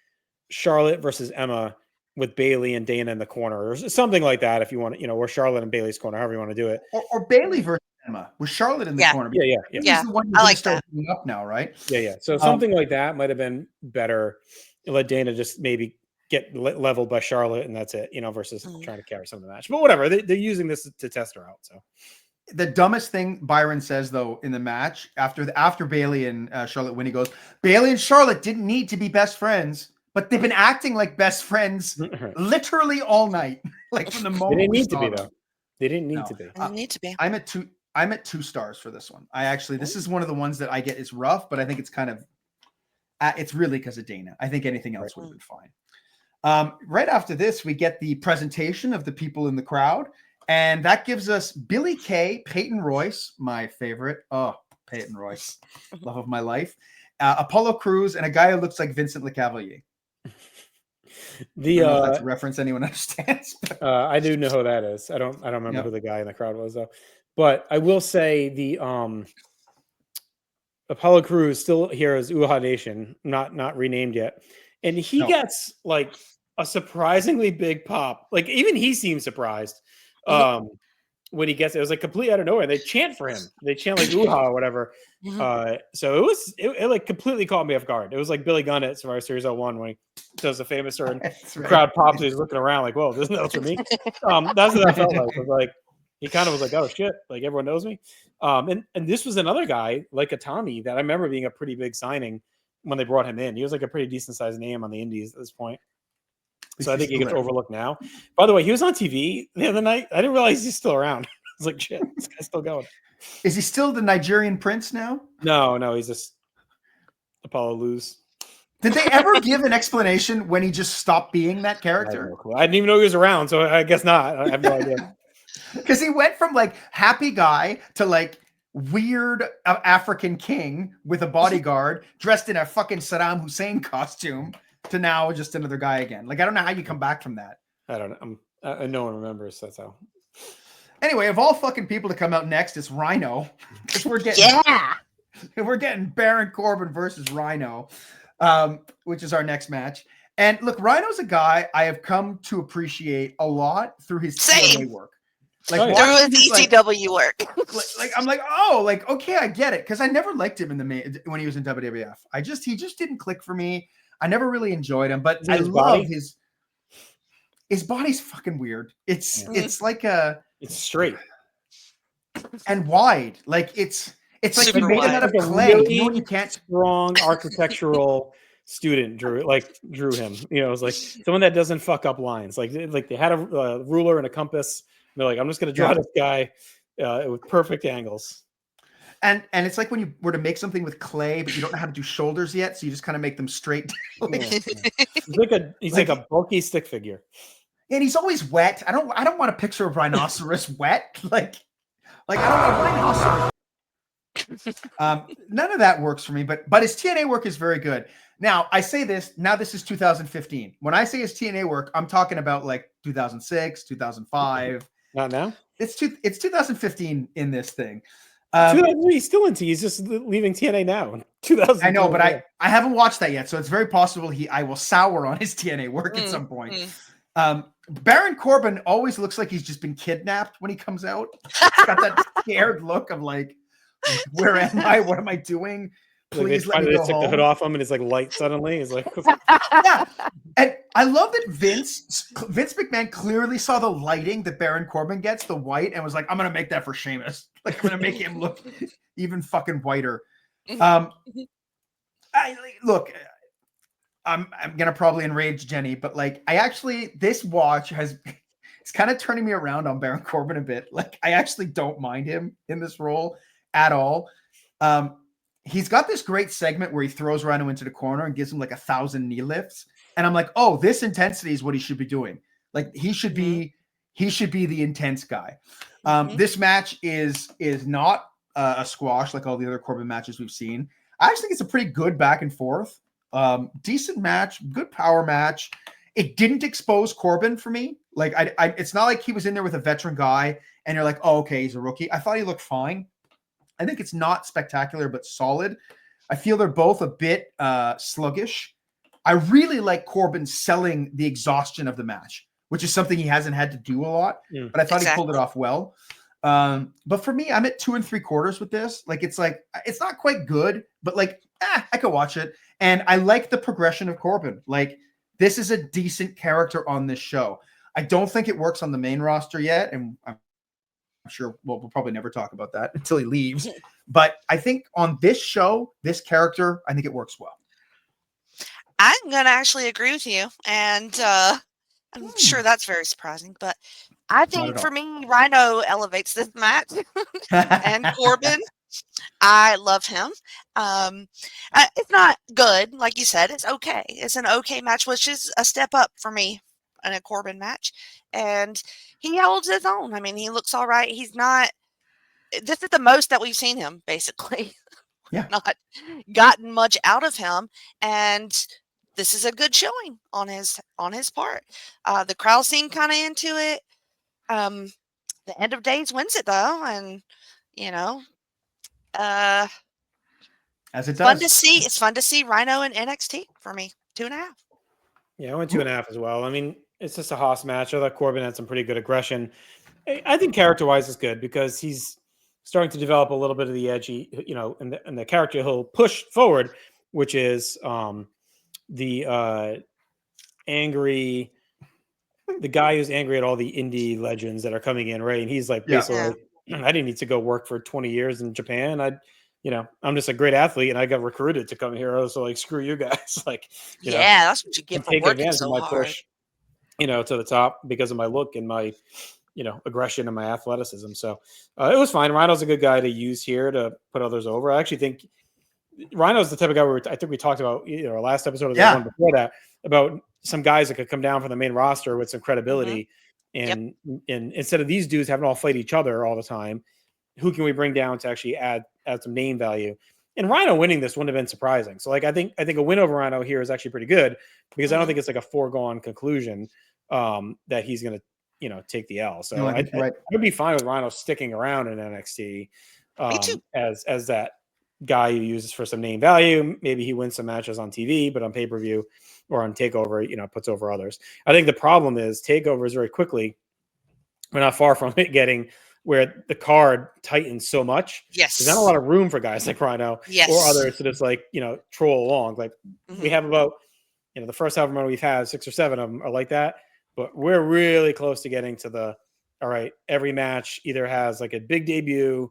[SPEAKER 3] Charlotte versus Emma with Bayley and Dana in the corner or something like that. If you want, or Charlotte and Bayley's corner, however you want to do it,
[SPEAKER 4] or Bayley versus Emma with Charlotte in the corner.
[SPEAKER 3] Yeah.
[SPEAKER 4] The one
[SPEAKER 5] I like that.
[SPEAKER 4] Up now, right?
[SPEAKER 3] Yeah. So something like that might have been better. Let Dana just maybe get leveled by Charlotte and that's it, versus trying to carry some of the match. But whatever, they're using this to test her out. So
[SPEAKER 4] the dumbest thing Byron says though in the match after Bayley and Charlotte win, he goes, Bayley and Charlotte didn't need to be best friends, but they've been acting like best friends literally all night. Like from the moment
[SPEAKER 3] they didn't need to be though. They didn't need to be.
[SPEAKER 5] They didn't need to be.
[SPEAKER 4] I'm at 2 stars for this one. This is one of the ones that I get is rough, but I think it's kind of it's really because of Dana. I think anything else would have been fine. Right after this, we get the presentation of the people in the crowd, and that gives us Billy Kay, Peyton Royce, my favorite. Oh, Peyton Royce, love of my life. Apollo Crews, and a guy who looks like Vincent LeCavalier. I don't know if that's a reference anyone understands.
[SPEAKER 3] I do know who that is. I don't remember who the guy in the crowd was though. But I will say the Apollo Crews still here as Uha Nation, not renamed yet. And he gets like a surprisingly big pop. Like even he seems surprised when he gets it. It was like completely out of nowhere. They chant for him. They chant like Uha or whatever. So it like completely caught me off guard. It was like Billy Gunn at Survivor Series 01 when he does the famous turn. The crowd pops. He's looking around like, whoa, isn't that for me? That's what I felt like. It was like he kind of was like, oh shit, like everyone knows me. And this was another guy like a Tommy that I remember being a pretty big signing when they brought him in. He was like a pretty decent sized name on the indies at this point. So I think he gets overlooked now. By the way, he was on TV the other night. I didn't realize he's still around. I was like, shit, this guy's still going.
[SPEAKER 4] Is he still the Nigerian prince now?
[SPEAKER 3] No, he's just Apollo Luz.
[SPEAKER 4] Did they ever give an explanation when he just stopped being that character?
[SPEAKER 3] I didn't even know he was around, so I guess not. I have no idea.
[SPEAKER 4] Because he went from like happy guy to like weird African king with a bodyguard dressed in a fucking Saddam Hussein costume to now just another guy again. Like, I don't know how you come back from that.
[SPEAKER 3] I don't know. No one remembers. That's how.
[SPEAKER 4] Anyway, of all fucking people to come out next, it's Rhino. We're getting Baron Corbin versus Rhino, which is our next match. And look, Rhino's a guy I have come to appreciate a lot through his TNA work. Like
[SPEAKER 5] through his ECW work.
[SPEAKER 4] I'm like, oh, like, okay, I get it. Because I never liked him when he was in WWF. He just didn't click for me. I never really enjoyed him, but I love his body's fucking weird. It's like
[SPEAKER 3] it's straight
[SPEAKER 4] and wide. Like it's like you made him out of clay.
[SPEAKER 3] Really
[SPEAKER 4] you can't
[SPEAKER 3] strong architectural student drew him. It was like someone that doesn't fuck up lines. Like they had a ruler and a compass. And they're like, I'm just gonna draw this guy with perfect angles.
[SPEAKER 4] And it's like when you were to make something with clay, but you don't know how to do shoulders yet, so you just kind of make them straight.
[SPEAKER 3] He's like a bulky stick figure.
[SPEAKER 4] And he's always wet. I don't want a picture of rhinoceros wet. Like I don't want rhinoceros. None of that works for me, but his TNA work is very good. Now I say this. Now this is 2015. When I say his TNA work, I'm talking about like 2006, 2005.
[SPEAKER 3] Not now.
[SPEAKER 4] It's 2015 in this thing.
[SPEAKER 3] He's still into. He's just leaving TNA now. 2000.
[SPEAKER 4] I know, but I haven't watched that yet, so it's very possible I will sour on his TNA work at some point. Baron Corbin always looks like he's just been kidnapped when he comes out. He's got that scared look of like, where am I? What am I doing? Please let me go home.
[SPEAKER 3] The hood off him and it's like light suddenly. He's like,
[SPEAKER 4] yeah. And I love that Vince McMahon clearly saw the lighting that Baron Corbin gets, the white, and was like, I'm going to make that for Sheamus. Like, I'm going to make him look even fucking whiter. I'm going to probably enrage Jenny, but like, this watch it's kind of turning me around on Baron Corbin a bit. Like, I actually don't mind him in this role at all. He's got this great segment where he throws Rhino into the corner and gives him like 1,000 knee lifts. And I'm like, oh, this intensity is what he should be doing. Like, he should be the intense guy. This match is not a squash like all the other Corbin matches we've seen. I actually think it's a pretty good back and forth. Decent match, good power match. It didn't expose Corbin for me. Like, it's not like he was in there with a veteran guy and you're like, oh, okay, he's a rookie. I thought he looked fine. I think it's not spectacular, but solid. I feel they're both a bit sluggish. I really like Corbin selling the exhaustion of the match, which is something he hasn't had to do a lot, but I thought he pulled it off well. But for me, I'm at 2 3/4 with this. Like, it's not quite good, but like, I could watch it. And I like the progression of Corbin. Like, this is a decent character on this show. I don't think it works on the main roster yet. And I'm sure we'll probably never talk about that until he leaves. But I think on this show, this character, I think it works well.
[SPEAKER 5] I'm going to actually agree with you. And I'm sure that's very surprising. But I think for me, Rhino elevates this match. And Corbin, I love him. It's not good, like you said. It's okay. It's an okay match, which is a step up for me in a Corbin match. And he holds his own. I mean, he looks all right. He's not. This is the most that we've seen him, basically.
[SPEAKER 4] Yeah.
[SPEAKER 5] Not gotten much out of him, and this is a good showing on his part. The crowd seemed kind of into it. The End of Days wins it though, and
[SPEAKER 4] as it does.
[SPEAKER 5] Fun to see. It's fun to see Rhino and NXT for me. 2.5.
[SPEAKER 3] Yeah, I went 2.5 as well. I mean, it's just a Haas match. I thought Corbin had some pretty good aggression. I think character-wise is good because he's starting to develop a little bit of the edgy, and the character he'll push forward, which is the angry, the guy who's angry at all the indie legends that are coming in, right? And he's like, basically, I didn't need to go work for 20 years in Japan. I'm just a great athlete and I got recruited to come here. So like, screw you guys. Like,
[SPEAKER 5] that's what you get for working so hard.
[SPEAKER 3] Push, to the top because of my look and my, aggression and my athleticism. So it was fine. Rhino's a good guy to use here to put others over. I actually think Rhino's the type of guy I think we talked about our last episode or the one before that about some guys that could come down from the main roster with some credibility. And instead of these dudes having to all fight each other all the time, who can we bring down to actually add some name value? And Rhino winning this wouldn't have been surprising. So like I think a win over Rhino here is actually pretty good because I don't think it's like a foregone conclusion that he's going to take the L. So I would be fine with Rhino sticking around in NXT as that guy who uses for some name value. Maybe he wins some matches on TV, but on pay-per-view or on Takeover, puts over others. I think the problem is Takeover is very quickly, we're not far from it getting where the card tightens so much.
[SPEAKER 5] Yes.
[SPEAKER 3] There's not a lot of room for guys like Rhino or others to just like, troll along. Like we have about, the first however many we've had, 6 or 7 of them are like that. But we're really close to getting to all right, every match either has like a big debut,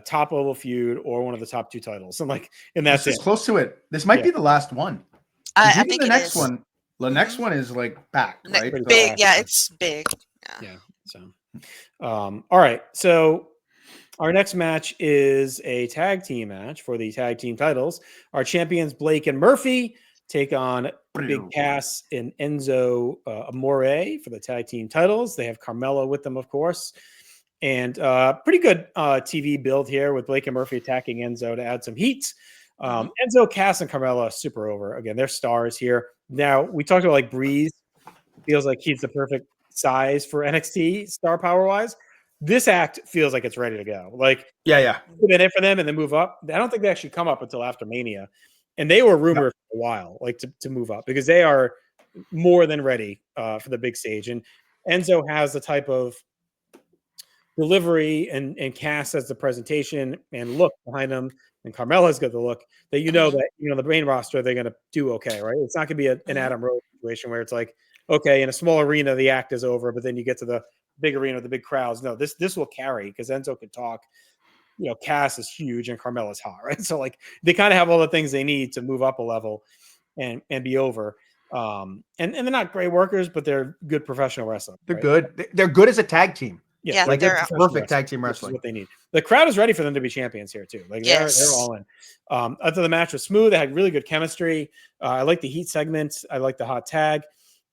[SPEAKER 3] top level feud, or one of the top 2 titles. And that's it.
[SPEAKER 4] Close to it. This might be the last one.
[SPEAKER 5] I think
[SPEAKER 4] the next one. The next one is like packed, right?
[SPEAKER 5] Big, it's big.
[SPEAKER 3] Yeah. So, all right. So our next match is a tag team match for the tag team titles. Our champions Blake and Murphy take on Big Cass and Enzo Amore for the tag team titles. They have Carmella with them, of course. And pretty good TV build here with Blake and Murphy attacking Enzo to add some heat. Enzo, Cass, and Carmella super over. Again, they're stars here. Now, we talked about like Breeze. Feels like he's the perfect size for NXT star power-wise. This act feels like it's ready to go. Like, put in it for them and then move up. I don't think they actually come up until after Mania. And they were rumored for a while, like to move up because they are more than ready for the big stage. And Enzo has the type of delivery and Cass has the presentation and look behind them. And Carmella's got the look that that the main roster they're going to do okay, right? It's not going to be an Adam Rose situation where it's like, okay, in a small arena the act is over, but then you get to the big arena with the big crowds. No, this will carry because Enzo can talk. Cass is huge and Carmella's hot, right? So like they kind of have all the things they need to move up a level and be over. And they're not great workers, but they're good professional wrestling.
[SPEAKER 4] They're good. They're good as a tag team.
[SPEAKER 5] Yeah,
[SPEAKER 4] like
[SPEAKER 5] they're
[SPEAKER 4] perfect tag team wrestling.
[SPEAKER 3] What they need. The crowd is ready for them to be champions here too. Like they're all in. I thought the match was smooth. They had really good chemistry. I like the heat segment. I like the hot tag.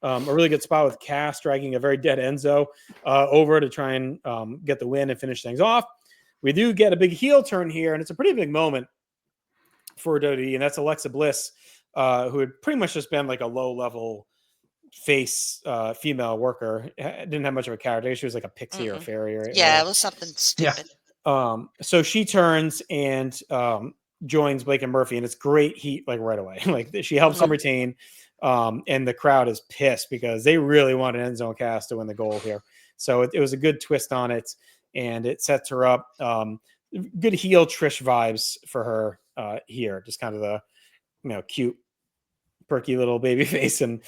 [SPEAKER 3] A really good spot with Cass dragging a very dead Enzo over to try and get the win and finish things off. We do get a big heel turn here, and it's a pretty big moment for WWE, and that's Alexa Bliss, who had pretty much just been like a low-level face female worker. Didn't have much of a character. She was like a pixie or a fairy. Or,
[SPEAKER 5] it was something stupid.
[SPEAKER 3] So she turns and joins Blake and Murphy, and it's great heat like right away. Like she helps them retain, and the crowd is pissed because they really wanted Enzo Cass to win the gold here. So it was a good twist on it, and it sets her up. Good heel Trish vibes for her here. Just kind of the cute, perky little baby face, and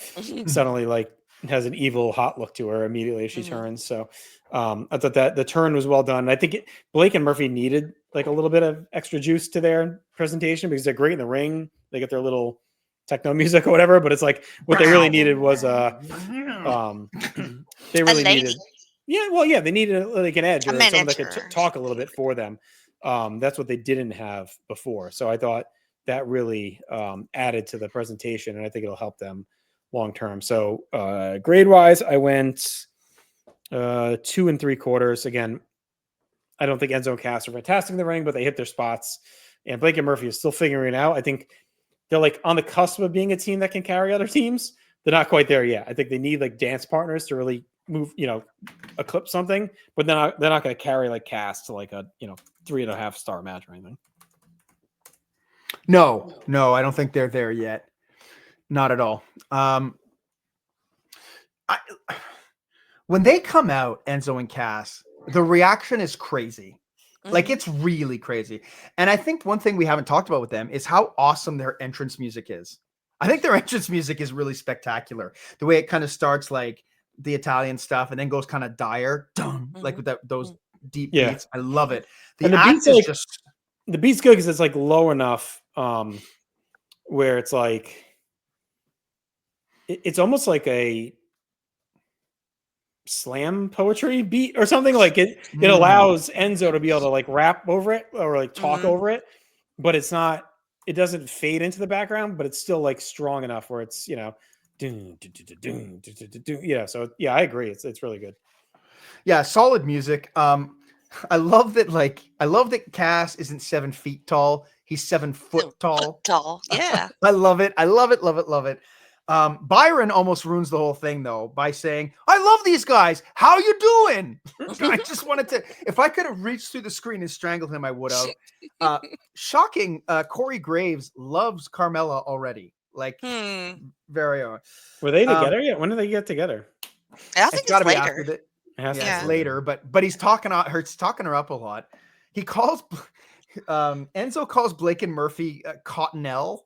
[SPEAKER 3] suddenly like has an evil hot look to her immediately as she turns. So I thought that the turn was well done. I think Blake and Murphy needed like a little bit of extra juice to their presentation because they're great in the ring. They get their little techno music or whatever, but it's like what they really needed was they really needed. They needed like an edge or someone that could talk a little bit for them. That's what they didn't have before. So I thought that really added to the presentation, and I think it'll help them long term. So grade wise, I went 2 3/4. Again, I don't think Enzo and Cass are fantastic in the ring, but they hit their spots. And Blake and Murphy is still figuring it out. I think they're like on the cusp of being a team that can carry other teams. They're not quite there yet. I think they need like dance partners to really move, eclipse something, but they're not going to carry like Cass to like a 3.5 star match or anything.
[SPEAKER 4] No, I don't think they're there yet. Not at all. When they come out, Enzo and Cass, the reaction is crazy. Like it's really crazy. And I think one thing we haven't talked about with them is how awesome their entrance music is. I think their entrance music is really spectacular. The way it kind of starts like the Italian stuff and then goes kind of dire, like with those deep beats. I love it. The beats is just
[SPEAKER 3] the beat's good because it's like low enough where it's like it's almost like a slam poetry beat or something. Like it allows Enzo to be able to like rap over it or like talk over it, but it doesn't fade into the background, but it's still like strong enough where it's so I agree, it's really good.
[SPEAKER 4] Solid music. I love that Cass isn't 7 feet tall. He's 7 foot tall.
[SPEAKER 5] Yeah.
[SPEAKER 4] I love it. Love it. Byron almost ruins the whole thing though by saying, "I love these guys. How you doing?" I just wanted to, if I could have reached through the screen and strangled him, I would have. Shocking. Corey Graves loves Carmella already. Like very on.
[SPEAKER 3] Were they together yet? When did they get together?
[SPEAKER 5] I think it's gotta be after
[SPEAKER 4] that. It's later, but he's talking her up a lot. He calls Enzo calls Blake and Murphy Cottonelle.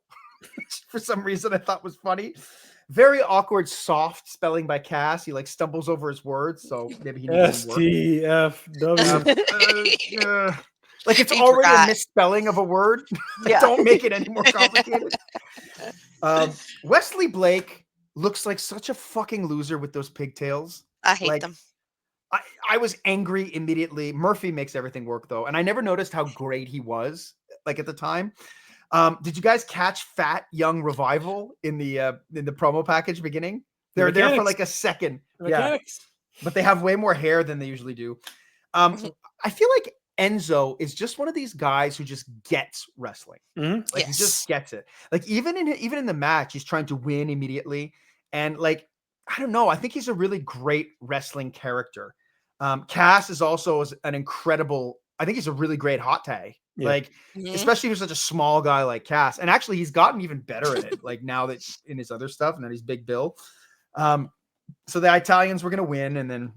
[SPEAKER 4] For some reason I thought was funny. Very awkward, soft spelling by Cass. He like stumbles over his words, so maybe he needs
[SPEAKER 3] STFW.
[SPEAKER 4] Like it's already a misspelling of a word. Don't make it any more complicated. Wesley Blake looks like such a fucking loser with those pigtails.
[SPEAKER 5] I hate them.
[SPEAKER 4] I was angry immediately. Murphy makes everything work though, and I never noticed how great he was like at the time. Did you guys catch Fat Young Revival in the promo package beginning? They're there for like a second. But they have way more hair than they usually do. I feel like Enzo is just one of these guys who just gets wrestling. Like he just gets it. Like even in the match, he's trying to win immediately. And like, I don't know. I think he's a really great wrestling character. Cass is also an incredible, I think he's a really great hot tag. Like, especially for such a small guy like Cass. And actually, he's gotten even better at it. Like now that in his other stuff, and then he's Big Bill. So the Italians were going to win, and then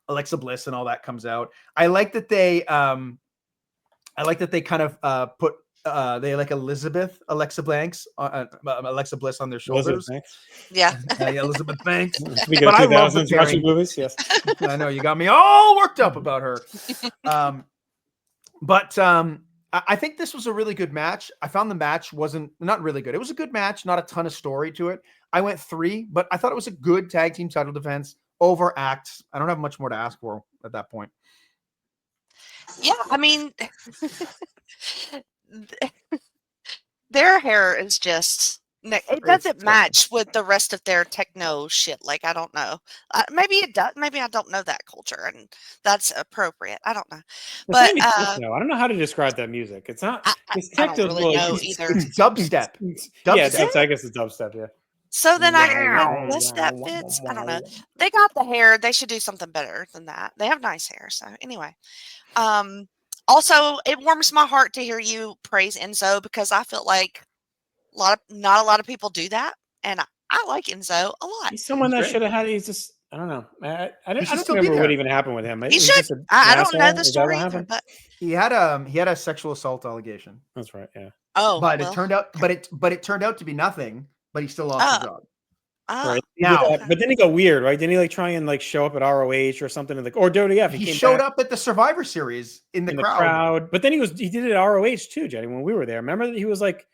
[SPEAKER 4] Alexa Bliss and all that comes out. I like that they kind of put they like Alexa Bliss on their shoulders. Elizabeth Banks. But I love the pairing.
[SPEAKER 3] Movies. Yes,
[SPEAKER 4] I know you got me all worked up about her. But I think this was a really good match. I found the match wasn't not really good. It was a good match, not a ton of story to it. I went 3, but I thought it was a good tag team title defense over acts. I don't have much more to ask for at that point.
[SPEAKER 5] Yeah, I mean, their hair is just it doesn't match with the rest of their techno shit. Like, I don't know. Maybe it does. Maybe I don't know that culture, and that's appropriate. I don't know. But
[SPEAKER 3] I don't know how to describe that music. It's not. It's techno.
[SPEAKER 5] I don't really know either.
[SPEAKER 4] It's dubstep.
[SPEAKER 3] Yeah, I guess it's dubstep. Yeah.
[SPEAKER 5] So then I guess that fits. I don't know. They got the hair. They should do something better than that. They have nice hair. So anyway, also it warms my heart to hear you praise Enzo, because I feel like not a lot of people do that, and I like Enzo a lot.
[SPEAKER 3] He's someone that should have had. He's just. I don't know. I don't remember what even happened with him.
[SPEAKER 5] He should. I don't know the story either, but
[SPEAKER 4] he had a sexual assault allegation.
[SPEAKER 3] That's right. Yeah.
[SPEAKER 5] Oh,
[SPEAKER 4] but it turned out, it turned out to be nothing. But he still lost the job.
[SPEAKER 3] Right. Now, but then he got weird, right? Didn't he like try and like show up at ROH or something? Like, or WWF?
[SPEAKER 4] He showed up at the Survivor Series in the crowd.
[SPEAKER 3] But then he did it at ROH too, Jenny. When we were there, remember that he was like,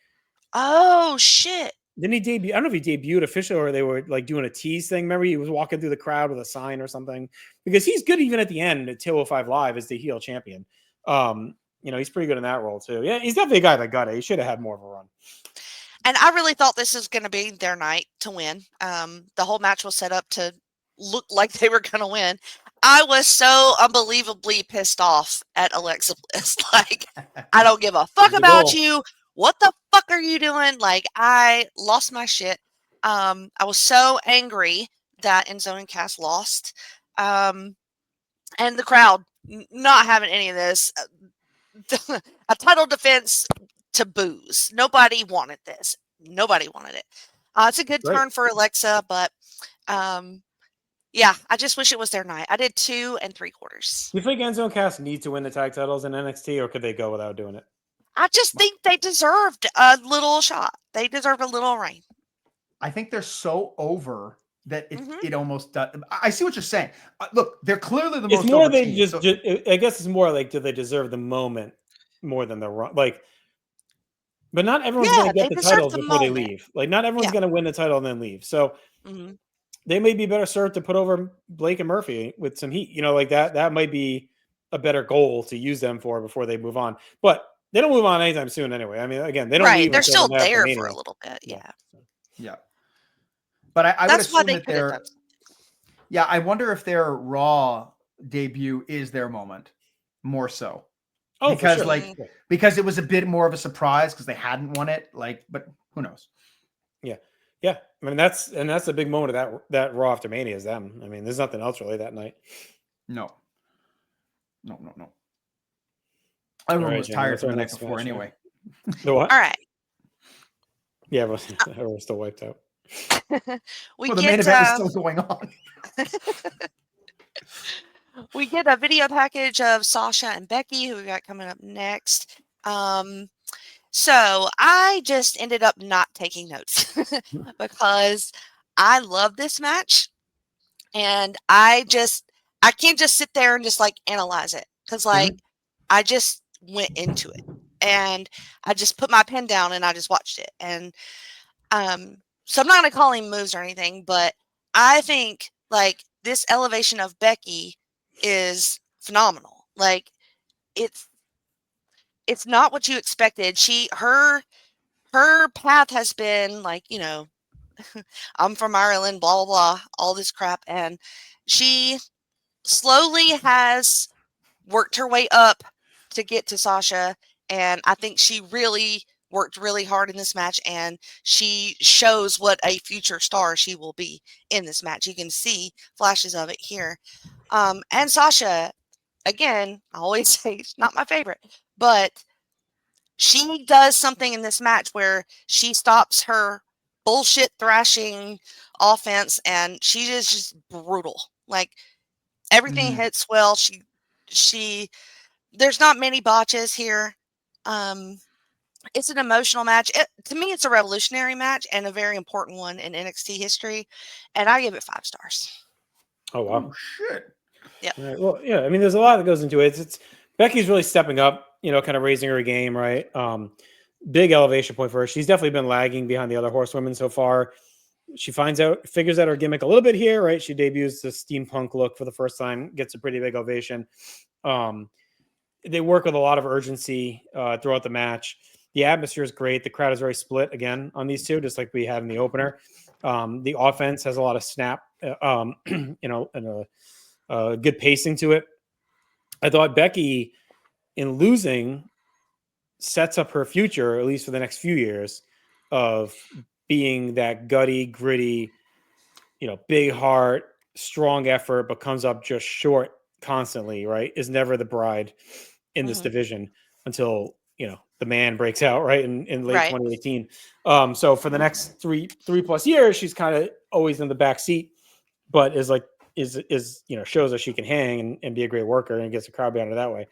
[SPEAKER 5] "Oh shit."
[SPEAKER 3] Didn't he debut? I don't know if he debuted officially or they were like doing a tease thing. Remember, he was walking through the crowd with a sign or something, because he's good even at the end at 205 Live as the heel champion. He's pretty good in that role too. Yeah, he's definitely a guy that got it. He should have had more of a run.
[SPEAKER 5] And I really thought this was going to be their night to win. The whole match was set up to look like they were going to win. I was so unbelievably pissed off at Alexa Bliss. Like, I don't give a fuck about you. What the fuck are you doing? Like, I lost my shit. I was so angry that Enzo and Cass lost. And the crowd not having any of this. A title defense to booze. Nobody wanted this. Nobody wanted it. It's a good turn for Alexa, but yeah, I just wish it was their night. I did 2 3/4.
[SPEAKER 3] You think Enzo and Cass need to win the tag titles in NXT, or could they go without doing it?
[SPEAKER 5] I just think they deserved a little shot. They deserved a little reign.
[SPEAKER 4] I think they're so over that it almost does. I see what you're saying. Look, they're clearly the most.
[SPEAKER 3] It's more
[SPEAKER 4] over
[SPEAKER 3] they
[SPEAKER 4] team,
[SPEAKER 3] just. I guess it's more like, do they deserve the moment more than the run? Like, but not everyone's going to get the titles before they leave. Like, not everyone's going to win the title and then leave. So they may be better served to put over Blake and Murphy with some heat. Like that. That might be a better goal to use them for before they move on. But they don't move on anytime soon anyway. I mean, again, they don't.
[SPEAKER 5] Right, they're still there for a little bit.
[SPEAKER 4] Yeah. But I would assume that they're. Yeah, I wonder if their Raw debut is their moment, more so. Oh, because for sure. Because it was a bit more of a surprise because they hadn't won it. But who knows?
[SPEAKER 3] Yeah. I mean, that's a big moment of that Raw after Mania is them. I mean, there's nothing else really that night.
[SPEAKER 4] No. Everyone was tired from the night before anyway.
[SPEAKER 3] The what?
[SPEAKER 5] All right.
[SPEAKER 3] Yeah, we're still wiped out.
[SPEAKER 4] The main event is still going on.
[SPEAKER 5] We get a video package of Sasha and Becky, who we got coming up next. So I just ended up not taking notes because I love this match, and I can't just sit there and just like analyze it, because I just went into it and I just put my pen down and I just watched it. And so I'm not going to call him moves or anything, but I think like this elevation of Becky is phenomenal. Like, it's not what you expected. Her path has been like, I'm from Ireland, blah, blah, blah, all this crap. And she slowly has worked her way up to get to Sasha. And I think she really worked really hard in this match, and she shows what a future star she will be in this match. You can see flashes of it here. And Sasha, again, I always say it's not my favorite, but she does something in this match where she stops her bullshit thrashing offense, and she is just brutal. Like, everything hits well. She there's not many botches here. It's an emotional match. To me, it's a revolutionary match and a very important one in NXT history, and I give it 5 stars.
[SPEAKER 3] Oh wow!
[SPEAKER 4] Oh, shit.
[SPEAKER 5] Yeah.
[SPEAKER 3] Right. Well, yeah. I mean, there's a lot that goes into it. It's Becky's really stepping up kind of raising her game, right? Big elevation point for her. She's definitely been lagging behind the other horsewomen so far. She figures out her gimmick a little bit here, right? She debuts the steampunk look for the first time, gets a pretty big ovation. They work with a lot of urgency throughout the match. The atmosphere is great. The crowd is very split again on these two, just like we had in the opener. The offense has a lot of snap, and a good pacing to it. I thought Becky, in losing, sets up her future, at least for the next few years, of being that gutty, gritty, big heart, strong effort, but comes up just short constantly, right? Is never the bride in this division until, the man breaks out, right? In late 2018. So for the next three plus years, she's kind of always in the back seat, but is shows that she can hang and be a great worker and gets the crowd behind her that way.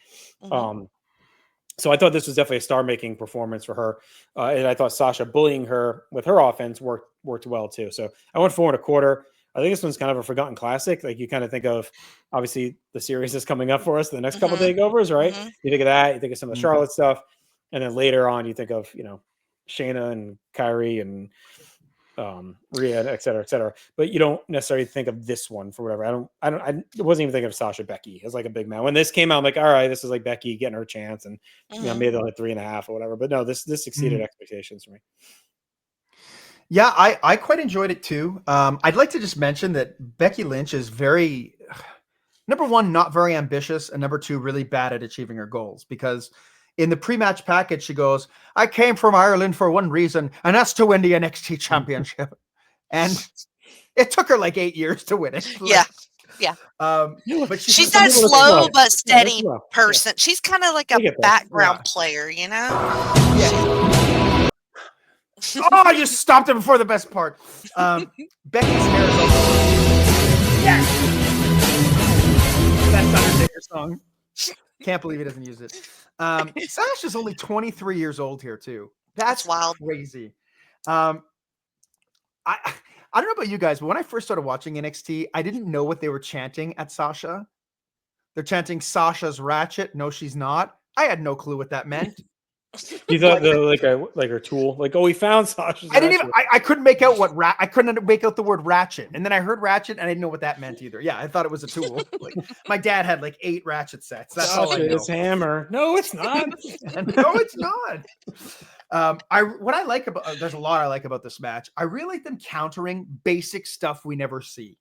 [SPEAKER 3] So I thought this was definitely a star-making performance for her. And I thought Sasha bullying her with her offense worked well too. So I went 4.25. I think this one's kind of a forgotten classic. Like, you kind of think of, obviously, the series is coming up for us, the next couple of takeovers, right? You think of that, you think of some of the Charlotte stuff. And then later on, you think of, Shayna and Kyrie and Rhea, et cetera. But you don't necessarily think of this one for whatever. I wasn't even thinking of Sasha Becky as like a big man. When this came out, I'm like, all right, this is like Becky getting her chance, and maybe they'll hit 3.5 or whatever. But no, this exceeded expectations for me.
[SPEAKER 4] Yeah, I quite enjoyed it too. I'd like to just mention that Becky Lynch is very, number one, not very ambitious, and number two, really bad at achieving her goals, because in the pre-match package, she goes, I came from Ireland for one reason, and that's to win the NXT championship. And it took her like 8 years to win it.
[SPEAKER 5] Yeah.
[SPEAKER 4] But
[SPEAKER 5] she's that slow but steady person. She's kind of like a background player,
[SPEAKER 4] Yeah. Oh, I just stopped it before the best part. Becky's hair is also... Yes! That's Undertaker song. Can't believe he doesn't use it. Sasha's only 23 years old here too. That's wild, crazy. I don't know about you guys, but when I first started watching NXT, I didn't know what they were chanting at Sasha. They're chanting Sasha's ratchet. No, she's not. I had no clue what that meant.
[SPEAKER 3] You thought like her tool, like, we found Sasha's.
[SPEAKER 4] I couldn't make out I couldn't make out the word ratchet, and then I heard ratchet, and I didn't know what that meant either. Yeah, I thought it was a tool. Like, my dad had like 8 ratchet sets. That's all I know.
[SPEAKER 3] It's hammer. No, it's not.
[SPEAKER 4] No, it's not. What I like about there's a lot I like about this match. I really like them countering basic stuff we never see.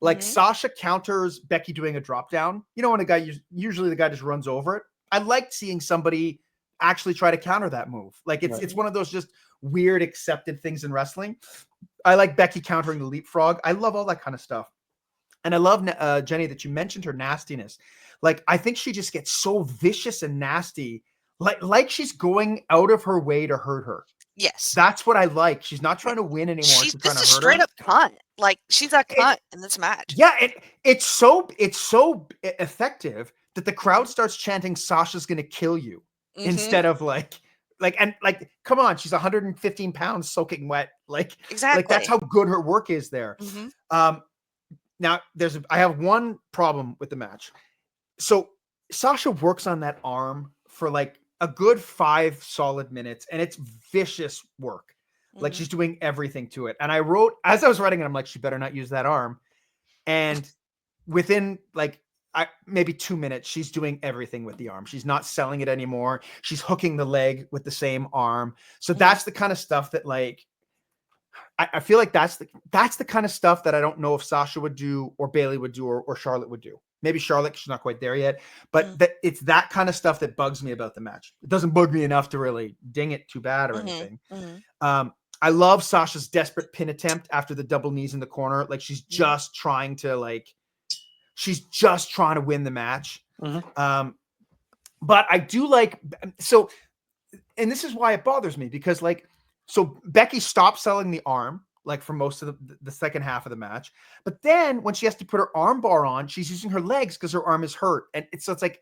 [SPEAKER 4] Like Sasha counters Becky doing a drop down. When a guy usually the guy just runs over it. I liked seeing somebody actually try to counter that move. Like, it's one of those just weird accepted things in wrestling. I like Becky countering the leapfrog. I love all that kind of stuff. And I love, Jenny, that you mentioned her nastiness. Like, I think she just gets so vicious and nasty, like she's going out of her way to hurt her.
[SPEAKER 5] Yes.
[SPEAKER 4] That's what I like. She's not trying to win anymore. She's trying to hurt her.
[SPEAKER 5] Straight up cunt. Like, she's a cunt in this match.
[SPEAKER 4] Yeah, it's so effective that the crowd starts chanting, Sasha's going to kill you. Instead of come on, she's 115 pounds soaking wet. Exactly. That's how good her work is there. Now I have one problem with the match. So Sasha works on that arm for like a good 5 solid minutes, and it's vicious work. Like, she's doing everything to it. And I wrote, as I was writing it, I'm like, she better not use that arm. And within maybe 2 minutes, she's doing everything with the arm. She's not selling it anymore. She's hooking the leg with the same arm. So that's the kind of stuff that, like, I feel like that's the kind of stuff that I don't know if Sasha would do, or Bayley would do, or Charlotte would do. Maybe Charlotte, she's not quite there yet, but it's that kind of stuff that bugs me about the match. It doesn't bug me enough to really ding it too bad or anything. I love Sasha's desperate pin attempt after the double knees in the corner. Like, she's just trying to win the match. But I do like, so, and this is why it bothers me, because so Becky stopped selling the arm, like, for most of the second half of the match. But then when she has to put her arm bar on, she's using her legs because her arm is hurt. And so it's like,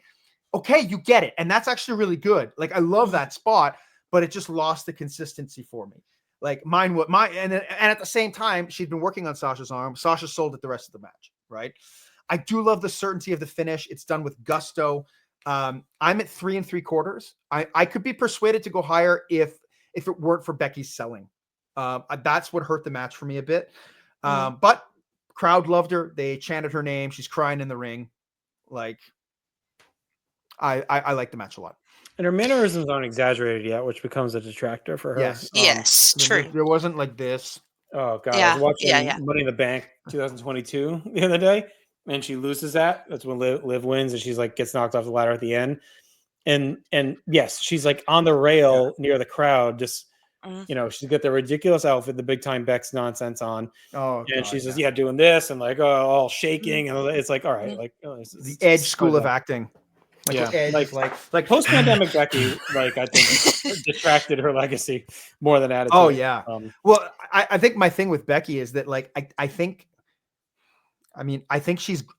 [SPEAKER 4] okay, you get it. And that's actually really good. Like, I love that spot, but it just lost the consistency for me. Like, and at the same time, she'd been working on Sasha's arm. Sasha sold it the rest of the match, right? I do love the certainty of the finish. It's done with gusto. I'm at 3 3/4. I could be persuaded to go higher if it weren't for Becky's selling. That's what hurt the match for me a bit. But crowd loved her. They chanted her name. She's crying in the ring. Like, I like the match a lot.
[SPEAKER 3] And her mannerisms aren't exaggerated yet, which becomes a detractor for her.
[SPEAKER 5] Yes, true.
[SPEAKER 4] There wasn't like this.
[SPEAKER 3] Oh god,
[SPEAKER 5] Yeah,
[SPEAKER 3] I was watching
[SPEAKER 5] yeah.
[SPEAKER 3] Money in the Bank 2022 the other day, and she loses that. That's when Liv wins, and she's like gets knocked off the ladder at the end. And yes, she's like on the rail near the crowd, just she's got the ridiculous outfit, the big time Bex nonsense on.
[SPEAKER 4] Oh,
[SPEAKER 3] and she's just doing this and like all shaking, and it's like all right, like it's
[SPEAKER 4] the Edge school of acting. Like
[SPEAKER 3] Edge,
[SPEAKER 4] like
[SPEAKER 3] post pandemic Becky, like I think distracted her legacy more than added.
[SPEAKER 4] Oh yeah. Well, I think my thing with Becky is that like I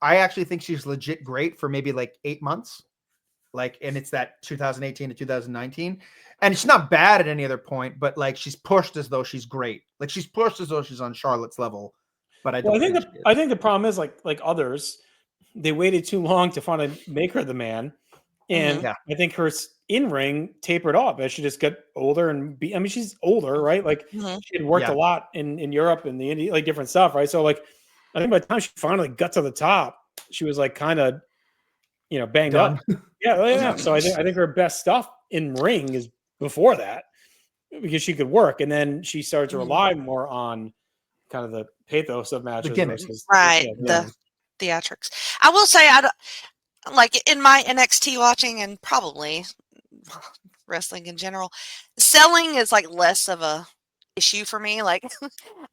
[SPEAKER 4] actually think she's legit great for maybe like 8 months. Like, and it's that 2018 to 2019, and it's not bad at any other point, but like she's pushed as though she's great. Like she's pushed as though she's on Charlotte's level. But I think
[SPEAKER 3] the problem is like others, they waited too long to finally make her the man. And I think her in-ring tapered off as she just got older and she's older, right? Like she had worked a lot in Europe and the India, like different stuff, right? So like I think by the time she finally got to the top, she was like kind of banged up. Yeah. So I think her best stuff in ring is before that because she could work, and then she started to rely more on kind of the pathos of matches,
[SPEAKER 5] the theatrics. I will say like in my NXT watching and probably wrestling in general, selling is like less of a issue for me. Like,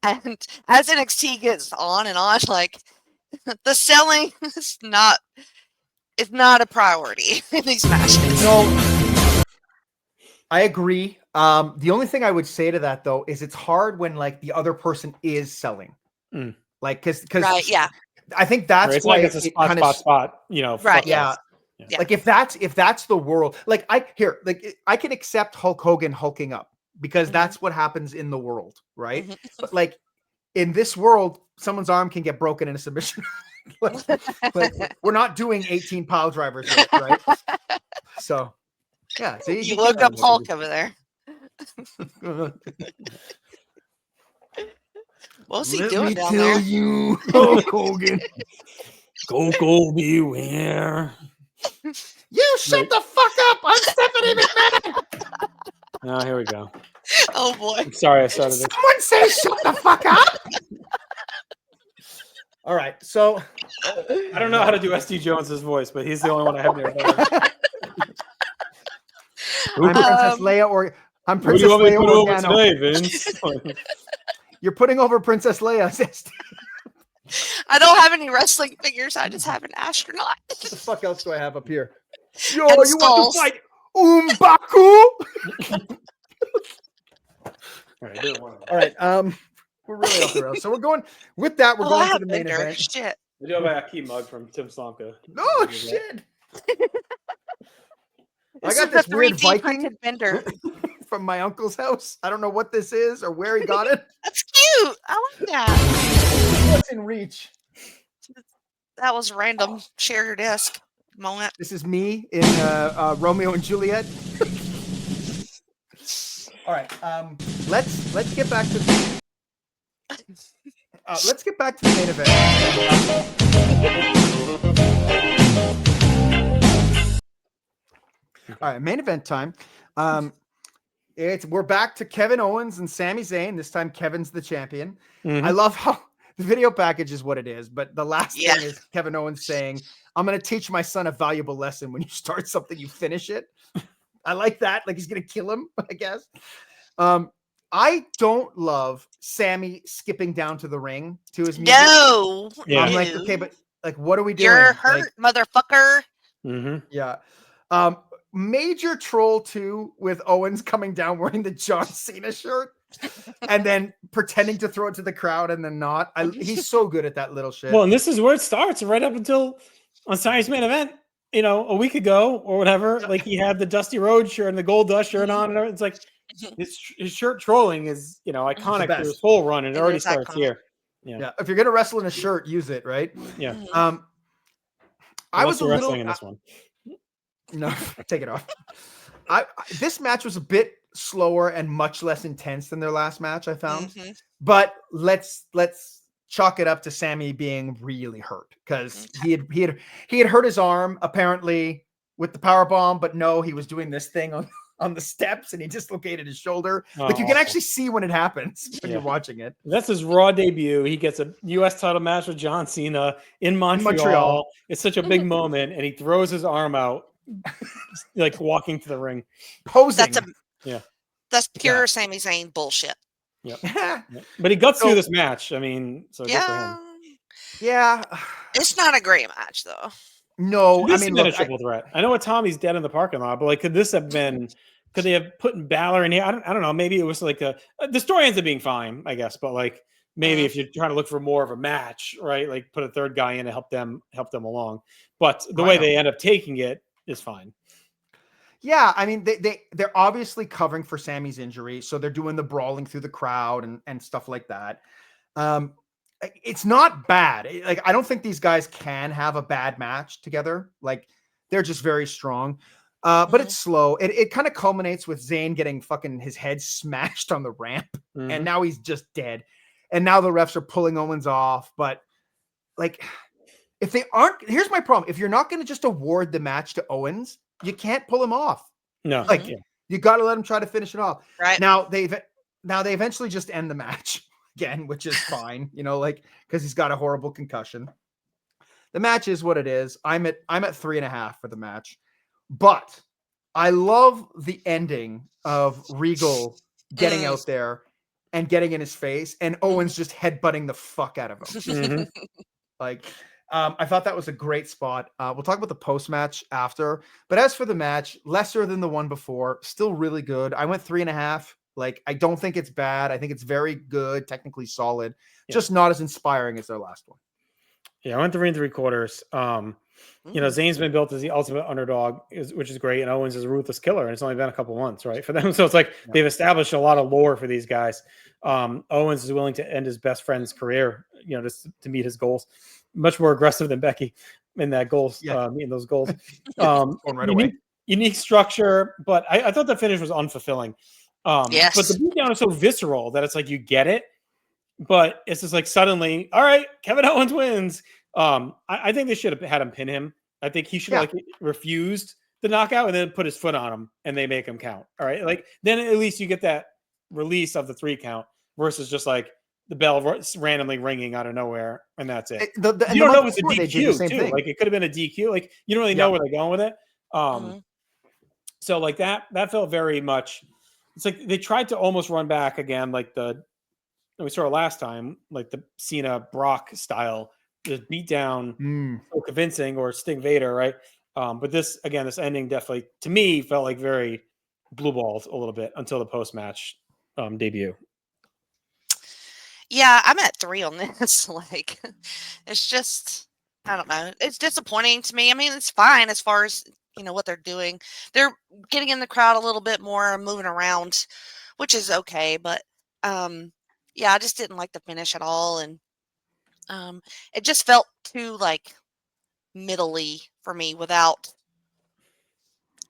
[SPEAKER 5] and as NXT gets on and on, like the selling is not a priority in these matches.
[SPEAKER 4] No, I agree. The only thing I would say to that though is it's hard when like the other person is selling, like because I think that's why
[SPEAKER 3] it's a spot.
[SPEAKER 5] Right?
[SPEAKER 4] Yeah. Like if that's the world, like I can accept Hulk Hogan hulking up because that's what happens in the world, right? But like in this world, someone's arm can get broken in a submission. like we're not doing 18 pile drivers yet, right? So yeah, so
[SPEAKER 5] you look up Hulk over there. What's he doing down there?
[SPEAKER 4] Let me tell you, Hulk Hogan.
[SPEAKER 3] Go beware.
[SPEAKER 4] You shut the fuck up! I'm Stephanie McMahon.
[SPEAKER 3] Oh, here we go.
[SPEAKER 5] Oh boy.
[SPEAKER 3] I'm sorry, I started it.
[SPEAKER 4] Someone say shut the fuck up. All right, so
[SPEAKER 3] I don't know how to do SD Jones's voice, but he's the only one I have there.
[SPEAKER 4] I'm Princess Leia, or I'm Princess Leia Organo.
[SPEAKER 3] Today, Vince?
[SPEAKER 4] You're putting over Princess Leia.
[SPEAKER 5] I don't have any wrestling figures. I just have an astronaut.
[SPEAKER 4] What the fuck else do I have up here? Yo,
[SPEAKER 5] and
[SPEAKER 4] you
[SPEAKER 5] skulls.
[SPEAKER 4] want to fight Umbaku? All right. We're really off the rails. So we're going with that. We're going to the main event.
[SPEAKER 5] Shit.
[SPEAKER 3] We do have a key mug from Tim Slonka.
[SPEAKER 4] Oh shit! I got this weird Viking
[SPEAKER 5] bender
[SPEAKER 4] from my uncle's house. I don't know what this is or where he got it.
[SPEAKER 5] That's cute. I like that.
[SPEAKER 4] What's in reach?
[SPEAKER 5] That was random. Share your disc moment.
[SPEAKER 4] This is me in Romeo and Juliet. All right. Let's get back to. Let's get back to the main event. All right, main event time. We're back to Kevin Owens and Sami Zayn. This time, Kevin's the champion. I love how the video package is what it is, but the last thing is Kevin Owens saying, "I'm going to teach my son a valuable lesson. When you start something, you finish it." I like that. Like he's going to kill him, I guess. I don't love Sami skipping down to the ring to his music.
[SPEAKER 5] No.
[SPEAKER 4] I'm like, okay, but like, what are we doing?
[SPEAKER 5] You're hurt, motherfucker.
[SPEAKER 4] Yeah. Major troll too with Owens coming down wearing the John Cena shirt and then pretending to throw it to the crowd and then not. He's so good at that little shit.
[SPEAKER 3] Well, and this is where it starts right up until on Sunday's main event, a week ago or whatever. Like he had the Dusty Rhodes shirt and the Gold Dust shirt on, and it's like his shirt trolling is iconic through his whole run, and it already starts here.
[SPEAKER 4] Yeah. If you're gonna wrestle in a shirt, use it, right?
[SPEAKER 3] Yeah.
[SPEAKER 4] I was a little
[SPEAKER 3] in this one.
[SPEAKER 4] No, take it off. This match was a bit slower and much less intense than their last match, I found.
[SPEAKER 5] Mm-hmm.
[SPEAKER 4] But let's chalk it up to Sami being really hurt because he had hurt his arm apparently with the power bomb, but no, he was doing this thing on the steps and he dislocated his shoulder. Like you can actually see when it happens when you're watching it.
[SPEAKER 3] That's his Raw debut. He gets a U.S. title match with John Cena in Montreal. It's such a big moment, and he throws his arm out, like walking to the ring,
[SPEAKER 4] posing.
[SPEAKER 5] That's pure Sami Zayn bullshit.
[SPEAKER 3] Yeah, but he guts through this match. I mean, so good for him.
[SPEAKER 4] Yeah,
[SPEAKER 5] it's not a great match though.
[SPEAKER 4] No,
[SPEAKER 3] I mean, look, a triple threat. I know Tommy's dead in the parking lot, but like, could this have been? Could they have put Balor in here? I don't know. Maybe it was like the story ends up being fine, I guess. But like, maybe if you're trying to look for more of a match, right? Like, put a third guy in to help them along. But the way they end up taking it is fine.
[SPEAKER 4] Yeah, I mean, they're obviously covering for Sami's injury, so they're doing the brawling through the crowd and stuff like that. It's not bad. Like, I don't think these guys can have a bad match together. Like, they're just very strong. But it's slow. It kind of culminates with Zayn getting fucking his head smashed on the ramp, and now he's just dead. And now the refs are pulling Owens off. But like, if they aren't, here's my problem: if you're not going to just award the match to Owens, you can't pull him off.
[SPEAKER 3] No,
[SPEAKER 4] like you got to let him try to finish it off.
[SPEAKER 5] Right
[SPEAKER 4] now, they eventually just end the match again, which is fine, like because he's got a horrible concussion. The match is what it is. I'm at 3.5 for the match. But I love the ending of Regal getting out there and getting in his face and Owens just headbutting the fuck out of him. Like, I thought that was a great spot. We'll talk about the post-match after. But as for the match, lesser than the one before, still really good. I went 3.5. Like, I don't think it's bad. I think it's very good, technically solid, just not as inspiring as their last one.
[SPEAKER 3] Yeah, I went 3 3/4. Zayn's been built as the ultimate underdog, which is great, and Owens is a ruthless killer, and it's only been a couple months, right, for them. So it's like they've established a lot of lore for these guys. Owens is willing to end his best friend's career, just to meet his goals. Much more aggressive than Becky in that goals, meeting those goals.
[SPEAKER 4] Going right away.
[SPEAKER 3] Unique structure, but I thought the finish was unfulfilling.
[SPEAKER 5] Yes,
[SPEAKER 3] but the beatdown is so visceral that it's like you get it, but it's just like suddenly, all right, Kevin Owens wins. I think they should have had him pin him. I think he should have refused the knockout and then put his foot on him and they make him count. All right. Like then at least you get that release of the 3 count versus just like the bell randomly ringing out of nowhere. And that's it. You don't know if it's a DQ too. Like it could have been a DQ. Like you don't really know where they're going with it. So like that felt very much, it's like they tried to almost run back again. Like we saw it last time, like the Cena Brock style, just beat down, so convincing, or Sting Vader, right? But this ending definitely, to me, felt like very blue balls a little bit until the post-match debut.
[SPEAKER 5] Yeah, I'm at 3 on this. Like, it's just, I don't know. It's disappointing to me. I mean, it's fine as far as, what they're doing. They're getting in the crowd a little bit more, moving around, which is okay. But, yeah, I just didn't like the finish at all. And it just felt too like middle-y for me without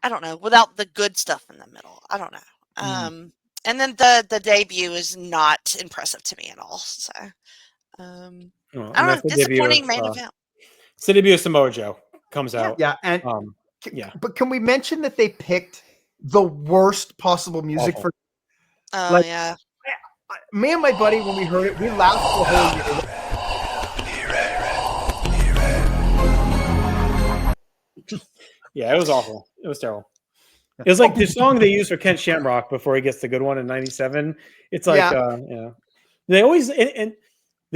[SPEAKER 5] the good stuff in the middle. I don't know. And then the debut is not impressive to me at all. So I don't know, disappointing main event.
[SPEAKER 3] It's the debut of Samoa Joe comes out.
[SPEAKER 4] Yeah, and but can we mention that they picked the worst possible music for?
[SPEAKER 5] Yeah.
[SPEAKER 4] Me and my buddy, when we heard it, we laughed the whole year.
[SPEAKER 3] Yeah, it was awful. It was terrible. It was like the song they used for Ken Shamrock before he gets the good one in '97. It's like, they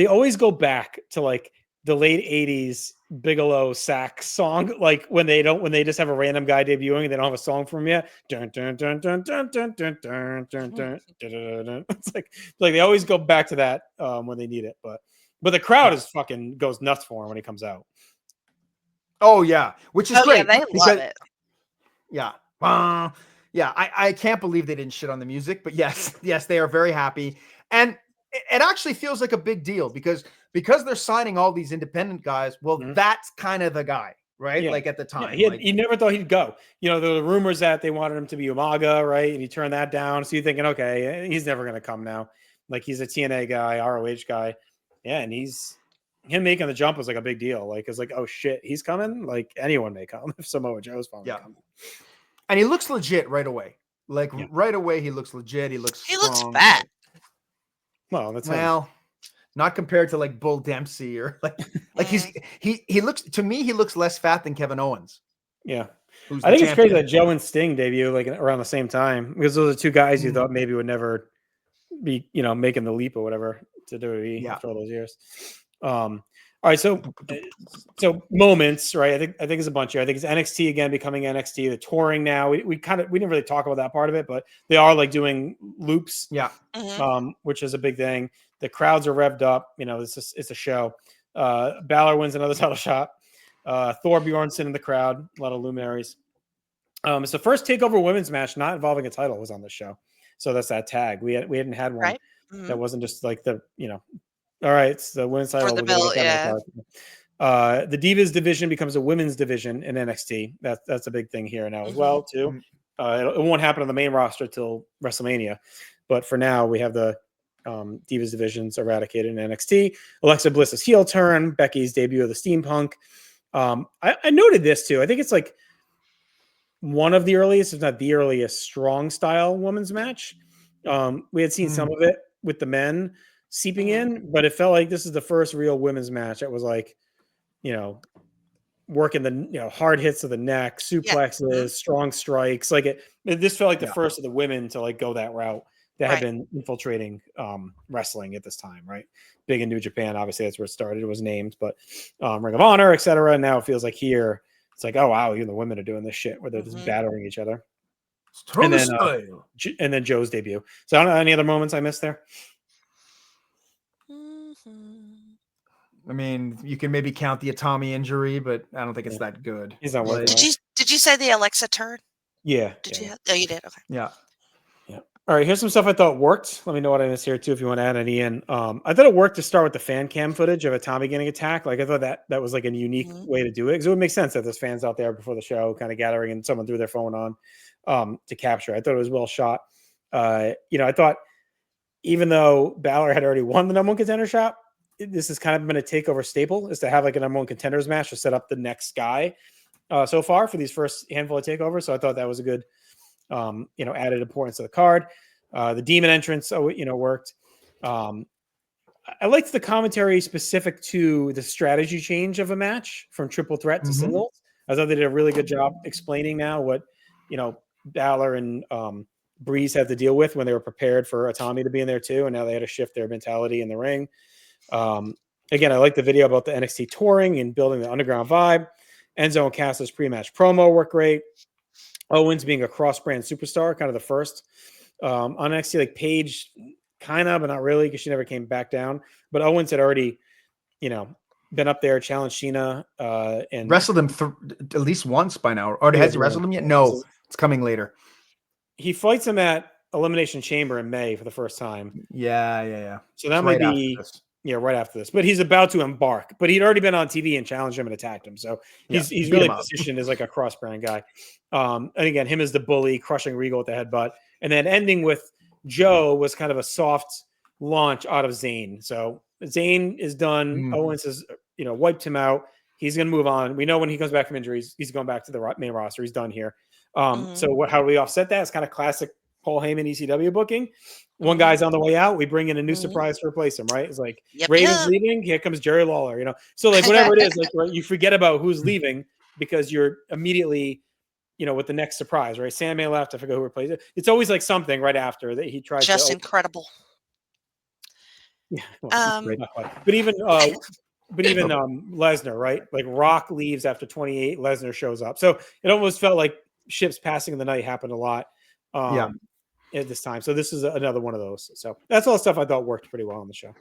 [SPEAKER 3] always go back to like the late '80s Bigelow sax song, like when they just have a random guy debuting and they don't have a song for him yet. Dun, dun, dun, dun, dun, dun, dun, dun, dun, dun, dun, dun. It's like they always go back to that when they need it, but the crowd is fucking goes nuts for him when he comes out.
[SPEAKER 4] Oh yeah, which is great.
[SPEAKER 5] Yeah, they love it.
[SPEAKER 4] Yeah. Yeah, I can't believe they didn't shit on the music, but yes, they are very happy. And it actually feels like a big deal because they're signing all these independent guys. Well, that's kind of the guy, right?
[SPEAKER 3] Yeah.
[SPEAKER 4] Like at the time.
[SPEAKER 3] He never thought he'd go. There were rumors that they wanted him to be Umaga, right? And he turned that down. So you're thinking, okay, he's never going to come now. Like he's a TNA guy, ROH guy. Yeah, and him making the jump was like a big deal. Like it's like, oh shit, he's coming. Like anyone may come if Samoa Joe's finally coming.
[SPEAKER 4] And he looks legit right away. Like right away, he looks legit. He looks
[SPEAKER 5] fat.
[SPEAKER 3] Well, that's
[SPEAKER 4] not compared to like Bull Dempsey or like he looks, to me, he looks less fat than Kevin Owens.
[SPEAKER 3] Yeah. I think it's crazy that Joe and Sting debut like around the same time, because those are two guys you thought maybe would never be, making the leap or whatever to WWE after all those years. All right, so moments, right? I think it's a bunch here. I think it's NXT again becoming NXT. The touring now. We didn't really talk about that part of it, but they are like doing loops, which is a big thing. The crowds are revved up. It's a show. Balor wins another title shot. Thor Bjornsson in the crowd. A lot of luminaries. It's the first Takeover women's match not involving a title was on the show. So that's that tag. We hadn't had one that wasn't just like the all right, it's the women's title.
[SPEAKER 5] For the belt,
[SPEAKER 3] the Divas division becomes a women's division in NXT. That's a big thing here now as well, too. It won't happen on the main roster till WrestleMania. But for now, we have the Divas divisions eradicated in NXT. Alexa Bliss's heel turn, Becky's debut of the Steampunk. I noted this, too. I think it's like one of the earliest, if not the earliest, strong style women's match. We had seen some of it with the men seeping in, but it felt like this is the first real women's match that was like, working the hard hits of the neck, suplexes, strong strikes. Like this felt like the first of the women to like go that route that had been infiltrating wrestling at this time, right? Big in New Japan, obviously that's where it started. It was named, but Ring of Honor, etc. And now it feels like here it's like, oh wow, even the women are doing this shit where they're just battering each other. And then Joe's debut. So I don't know, any other moments I missed there?
[SPEAKER 4] I mean, you can maybe count the Atami injury, but I don't think it's that good.
[SPEAKER 3] He's not working.
[SPEAKER 5] Did you say the Alexa turn?
[SPEAKER 3] Yeah.
[SPEAKER 5] Oh, you did. Okay.
[SPEAKER 4] Yeah.
[SPEAKER 3] All right. Here's some stuff I thought worked. Let me know what I missed here too, if you want to add any in. I thought it worked to start with the fan cam footage of Atami getting attacked. Like I thought that was like a unique way to do it, because it would make sense that there's fans out there before the show, kind of gathering, and someone threw their phone on to capture. I thought it was well shot. I thought, even though Balor had already won the number one contender shot, this has kind of been a takeover staple, is to have like a number one contenders match to set up the next guy so far for these first handful of takeovers. So I thought that was a good, added importance to the card. The demon entrance, worked. I liked the commentary specific to the strategy change of a match from triple threat to singles. I thought they did a really good job explaining now what, Balor and Breeze had to deal with when they were prepared for Atami to be in there too, and now they had to shift their mentality in the ring. Again, I like the video about the NXT touring and building the underground vibe. Enzo and Cass's pre-match promo worked great. Owens being a cross-brand superstar, kind of the first on NXT. Like Paige, kind of, but not really, because she never came back down. But Owens had already, been up there, challenged Sheena, and
[SPEAKER 4] wrestled him at least once by now. Or has he wrestled him yet? No, it's coming later.
[SPEAKER 3] He fights him at Elimination Chamber in May for the first time.
[SPEAKER 4] Yeah.
[SPEAKER 3] So that might be right after this. But he's about to embark. But he'd already been on TV and challenged him and attacked him. So he's really positioned as like a cross-brand guy. And again, him as the bully, crushing Regal with the headbutt. And then ending with Joe was kind of a soft launch out of Zayn. So Zayn is done. Owens has wiped him out. He's going to move on. We know when he comes back from injuries, he's going back to the main roster. He's done here. So how do we offset that? It's kind of classic Paul Heyman ECW booking. One guy's on the way out. We bring in a new surprise to replace him, right? It's like Raven's leaving. Here comes Jerry Lawler, So like whatever it is, like right, you forget about who's leaving because you're immediately, with the next surprise, right? Sandman left. I forget who replaced it. It's always like something right after that he tries.
[SPEAKER 5] Just incredible.
[SPEAKER 3] Yeah. Well, but even Lesnar, right? Like Rock leaves after 28, Lesnar shows up. So it almost felt like ships passing in the night happened a lot at this time. So this is another one of those. So that's all the stuff I thought worked pretty well on the show.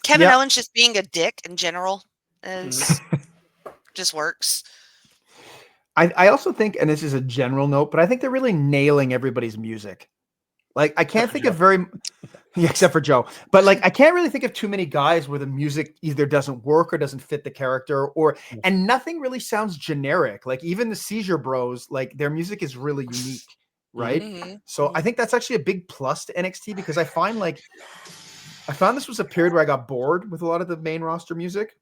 [SPEAKER 5] Kevin Owens just being a dick in general is just works.
[SPEAKER 4] I also think, and this is a general note, but I think they're really nailing everybody's music. Like I can't think of Yeah, except for Joe. But like, I can't really think of too many guys where the music either doesn't work or doesn't fit the character, and nothing really sounds generic. Like even the Seizure Bros, like their music is really unique, right?
[SPEAKER 5] Mm-hmm.
[SPEAKER 4] So I think that's actually a big plus to NXT because I found this was a period where I got bored with a lot of the main roster music.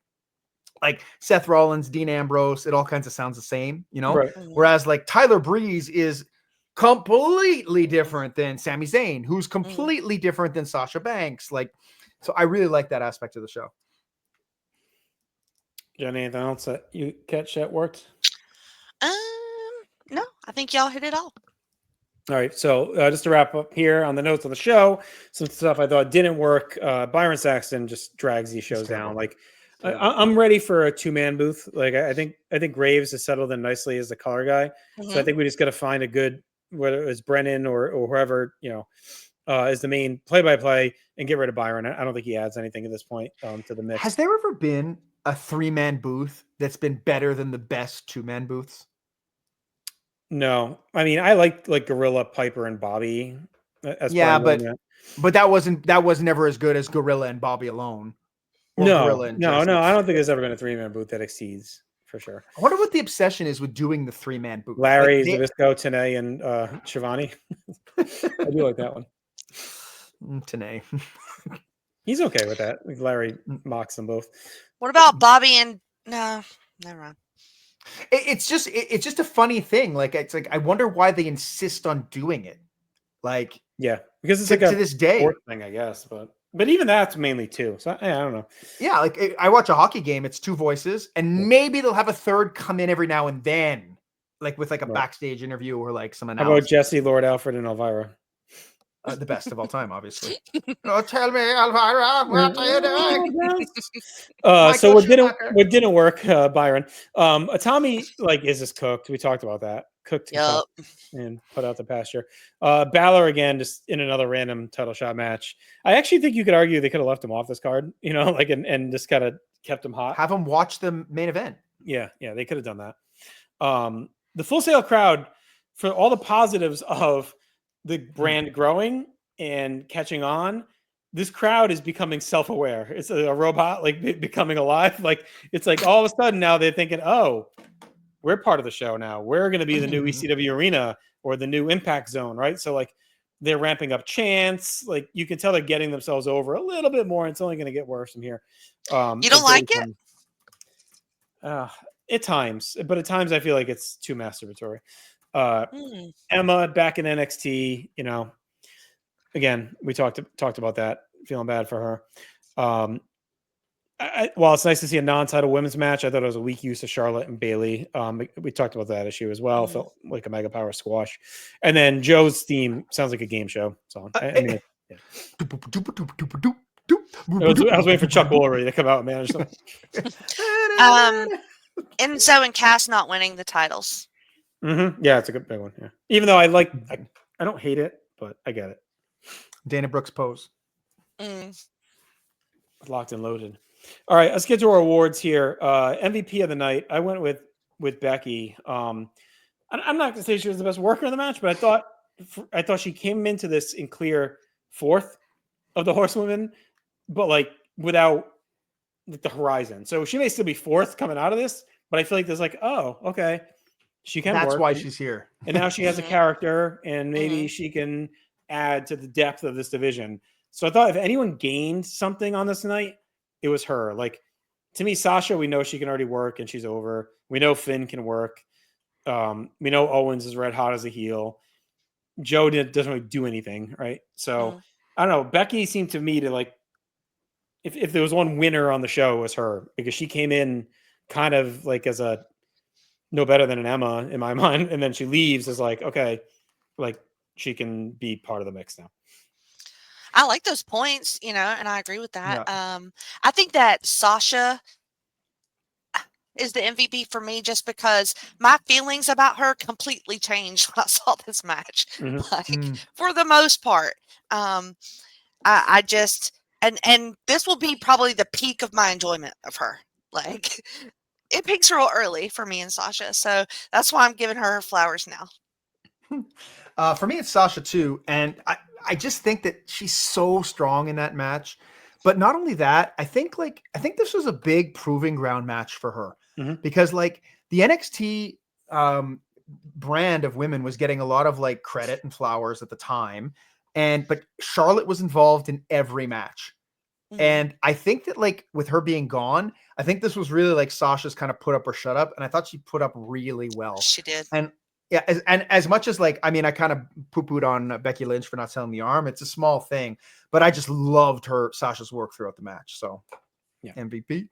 [SPEAKER 4] Like Seth Rollins, Dean Ambrose, it all kinds of sounds the same,
[SPEAKER 3] Right.
[SPEAKER 4] Whereas like Tyler Breeze is completely different than Sami Zayn, who's completely different than Sasha Banks. Like, so I really like that aspect of the show.
[SPEAKER 3] Jen, anything else that you catch that worked?
[SPEAKER 5] No, I think y'all hit it all.
[SPEAKER 3] All right, so just to wrap up here on the notes on the show, some stuff I thought didn't work. Byron Saxton just drags these shows down. Like, I'm ready for a 2-man booth. Like, I think Graves has settled in nicely as the color guy. So I think we just got to find a good, whether it's Brennan or whoever is the main play-by-play, and get rid of Byron. I don't think he adds anything at this point to the mix.
[SPEAKER 4] Has there ever been a 3-man booth that's been better than the best 2-man booths?
[SPEAKER 3] No, I mean I like Gorilla, Piper, and Bobby.
[SPEAKER 4] Yeah, but that wasn't never as good as Gorilla and Bobby alone.
[SPEAKER 3] No, I don't think there's ever been a 3-man booth that exceeds for sure.
[SPEAKER 4] I wonder what the obsession is with doing the 3-man booth.
[SPEAKER 3] Larry, Zbyszko, Tenay, and Shivani. I do like that one.
[SPEAKER 4] Tenay.
[SPEAKER 3] He's okay with that. Larry mocks them both.
[SPEAKER 5] What about Bobby and no, never mind.
[SPEAKER 4] It's just a funny thing. Like it's like I wonder why they insist on doing it. Like
[SPEAKER 3] yeah, because it's
[SPEAKER 4] to this day
[SPEAKER 3] thing, I guess. But even that's mainly 2. So I don't know.
[SPEAKER 4] Yeah, like I watch a hockey game. It's 2 voices, and maybe they'll have a third come in every now and then, like with like a backstage interview or like some analysis.
[SPEAKER 3] How about Jesse, Lord Alfred, and Elvira?
[SPEAKER 4] The best of all time, obviously. Oh, tell me, Elvira, what are you doing?
[SPEAKER 3] So what didn't work, Byron. Tommy is just cooked. We talked about that. Cooked and put out the pasture. Balor again, just in another random title shot match. I actually think you could argue they could have left him off this card, and just kind of kept him hot.
[SPEAKER 4] Have him watch the main event.
[SPEAKER 3] Yeah, they could have done that. The Full Sail crowd, for all the positives of the brand growing and catching on, this crowd is becoming self-aware. It's a robot becoming alive. Like it's like all of a sudden now they're thinking, oh, we're part of the show now. We're going to be the new ECW arena or the new Impact Zone, right? So like they're ramping up chants. Like you can tell they're getting themselves over a little bit more. It's only going to get worse from here.
[SPEAKER 5] You don't like it?
[SPEAKER 3] At times, but at times I feel like it's too masturbatory. Emma back in NXT, again, we talked about that, feeling bad for her. While it's nice to see a non-title women's match, I thought it was a weak use of Charlotte and Bayley. We talked about that issue as well. Felt like a mega power squash. And then Joe's theme sounds like a game show song. I was waiting for Chuck Woolery to come out and manage something.
[SPEAKER 5] Enzo and Cass not winning the titles.
[SPEAKER 3] Yeah, it's a good big one. Yeah, even though I don't hate it, but I get it.
[SPEAKER 4] Dana Brooks pose.
[SPEAKER 3] Locked and loaded. All right, let's get to our awards here. MVP of the night, I went with Becky. I'm not gonna say she was the best worker in the match, but I thought she came into this in clear 4th of the Horsewomen, but without the horizon. So she may still be 4th coming out of this, but I feel like there's oh, okay. She can
[SPEAKER 4] That's
[SPEAKER 3] work,
[SPEAKER 4] why she's here. And
[SPEAKER 3] now she has a character, and maybe she can add to the depth of this division. So I thought if anyone gained something on this night, it was her. To me, Sasha, we know she can already work and she's over. We know Finn can work. We know Owens is red hot as a heel. Joe doesn't really do anything, right? So I don't know. Becky seemed to me to if there was one winner on the show, it was her, because she came in kind of as a no better than an Emma in my mind, and then she leaves as okay, she can be part of the mix now.
[SPEAKER 5] I like those points, and I agree with that. I think that Sasha is the MVP for me just because my feelings about her completely changed when I saw this match. For the most part, I just and this will be probably the peak of my enjoyment of her. It peaks real early for me and Sasha, so that's why I'm giving her flowers now.
[SPEAKER 4] For me, it's Sasha too, and I just think that she's so strong in that match. But not only that, I think this was a big proving ground match for her because like the NXT brand of women was getting a lot of like credit and flowers at the time, but Charlotte was involved in every match. And I think that like with her being gone, I think this was really like Sasha's kind of put up or shut up, and I thought she put up really well.
[SPEAKER 5] She did.
[SPEAKER 4] And yeah, as much as like, I mean, I kind of poo-pooed on Becky Lynch for not selling the arm. It's a small thing, but I just loved Sasha's work throughout the match. So yeah, MVP.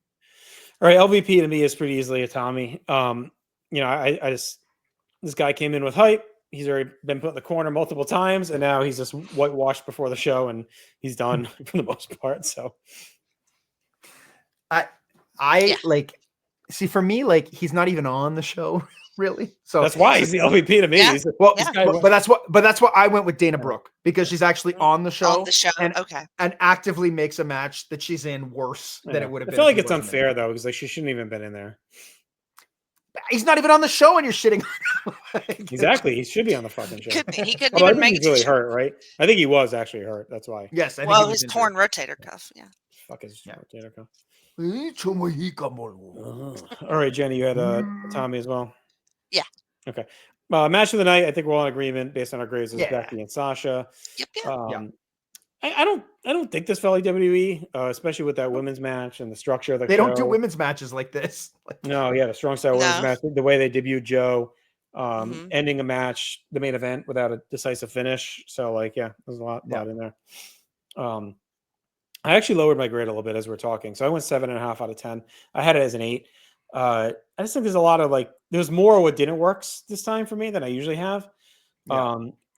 [SPEAKER 3] All right, LVP to me is pretty easily a Tommy. I just, this guy came in with hype. He's already been put in the corner multiple times, and now he's just whitewashed before the show, and he's done for the most part. So,
[SPEAKER 4] like, see, for me, like, he's not even on the show, really. So
[SPEAKER 3] that's why he's the LVP to me.
[SPEAKER 5] Yeah.
[SPEAKER 4] But that's what I went with Dana Brooke, because she's actually on the show. And actively makes a match that she's in worse than it would have been.
[SPEAKER 3] I feel like it's unfair though, because like she shouldn't even been in there.
[SPEAKER 4] He's not even on the show, and you're shitting on him.
[SPEAKER 3] Exactly. He should be on the fucking show.
[SPEAKER 5] He couldn't even make
[SPEAKER 3] it. He's really hurt, right? I think he was actually hurt. That's why.
[SPEAKER 4] Yes.
[SPEAKER 5] His torn rotator cuff. Yeah.
[SPEAKER 3] Fuck his rotator cuff.
[SPEAKER 4] All
[SPEAKER 3] right, Jenny, you had Tommy as well.
[SPEAKER 5] Yeah.
[SPEAKER 3] Okay. Match of the night. I think we're all in agreement based on our grades. Is Becky and Sasha.
[SPEAKER 5] Yep.
[SPEAKER 3] I don't think this fell like WWE, especially with that women's match and the structure of the
[SPEAKER 4] They
[SPEAKER 3] show.
[SPEAKER 4] don't do women's matches like this.
[SPEAKER 3] No, the strong style women's match, the way they debuted Joe, ending a match, the main event without a decisive finish. So there's a lot in there. I actually lowered my grade a little bit as we're talking. So I went 7.5 out of 10. I had it as an 8. I just think there's a lot of there's more what didn't work this time for me than I usually have.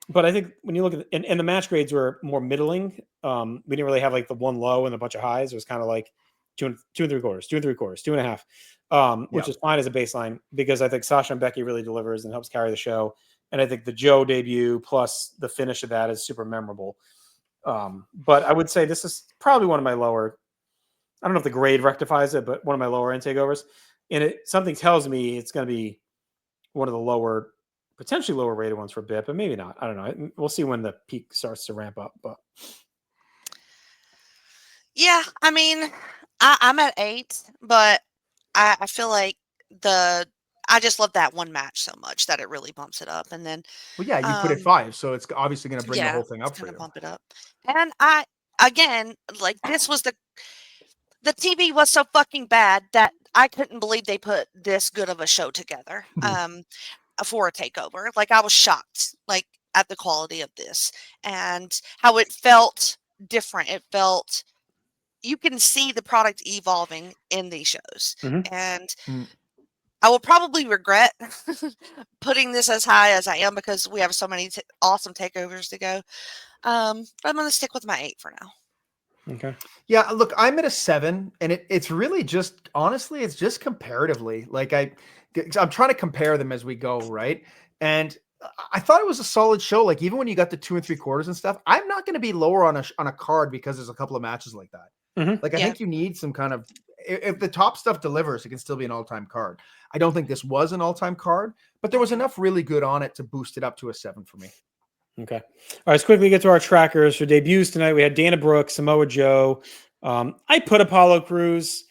[SPEAKER 3] But I think when you look at and the match grades were more middling. We didn't really have the one low and a bunch of highs. It was kind of like 2 3/4, 2 3/4, 2.5, which is fine as a baseline, because I think Sasha and Becky really delivers and helps carry the show. And I think the Joe debut plus the finish of that is super memorable. But I would say this is probably one of my lower. I don't know if the grade rectifies it, but one of my lower end takeovers. And something tells me it's going to be one of the potentially lower rated ones for a bit, but maybe not. I don't know. We'll see when the peak starts to ramp up. But
[SPEAKER 5] yeah, I mean, I'm at 8, but I feel like I just love that one match so much that it really bumps it up. And then,
[SPEAKER 4] you put it 5, so it's obviously going to bring the whole thing up for you.
[SPEAKER 5] Bump it up. And this was the TV was so fucking bad that I couldn't believe they put this good of a show together. For a takeover. I was shocked at the quality of this and how it felt different. It felt, you can see the product evolving in these shows. And I will probably regret putting this as high as I am, because we have so many awesome takeovers to go. But I'm going to stick with my 8 for now.
[SPEAKER 3] Okay.
[SPEAKER 4] Yeah, look, I'm at a 7, and it's really just, honestly, it's just comparatively. I'm trying to compare them as we go, right? And I thought it was a solid show. Even when you got the 2 3/4 and stuff, I'm not going to be lower on a card because there's a couple of matches like that. I think you need some kind of, if the top stuff delivers, it can still be an all-time card. I don't think this was an all-time card, but there was enough really good on it to boost it up to a 7 for me.
[SPEAKER 3] Okay. All right. Let's quickly get to our trackers for debuts tonight. We had Dana Brooke, Samoa Joe. I put Apollo Crews.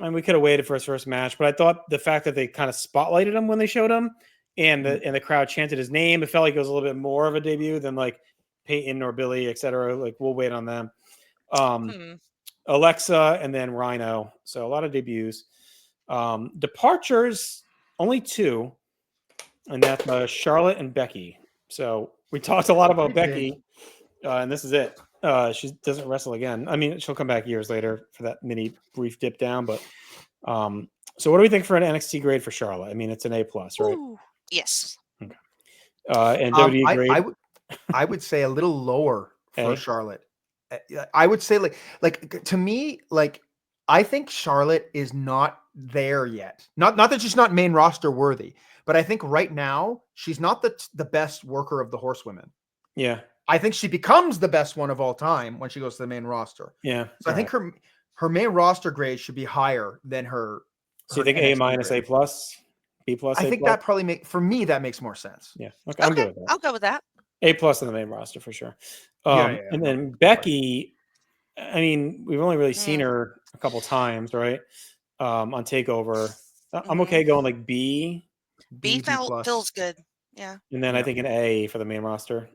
[SPEAKER 3] We could have waited for his first match, but I thought the fact that they kind of spotlighted him when they showed him, and the crowd chanted his name, it felt like it was a little bit more of a debut than Peyton or Billy, etc. We'll wait on them. Alexa and then Rhino. So a lot of debuts. Departures, only 2, and that's Charlotte and Becky. So we talked a lot about Becky, and this is it. She doesn't wrestle again. I mean, she'll come back years later for that mini brief dip down. But so what do we think for an NXT grade for Charlotte? I mean, it's an A+, right?
[SPEAKER 5] Ooh, yes.
[SPEAKER 3] Okay. And WWE grade?
[SPEAKER 4] I would say a little lower for Charlotte. I would say to me, I think Charlotte is not there yet. Not that she's not main roster worthy, but I think right now she's not the best worker of the horsewomen.
[SPEAKER 3] Yeah.
[SPEAKER 4] I think she becomes the best one of all time when she goes to the main roster.
[SPEAKER 3] Yeah.
[SPEAKER 4] So I think her main roster grade should be higher than her.
[SPEAKER 3] So you think A-, A+, B+?
[SPEAKER 4] I think that probably that makes more sense.
[SPEAKER 3] Yeah. Okay. I'm good with that.
[SPEAKER 5] I'll go with that.
[SPEAKER 3] A+ on the main roster for sure. And then Becky, I mean, we've only really seen her a couple times, right? On Takeover. I'm okay going like B.
[SPEAKER 5] B feels good. Yeah.
[SPEAKER 3] And then I think an A for the main roster.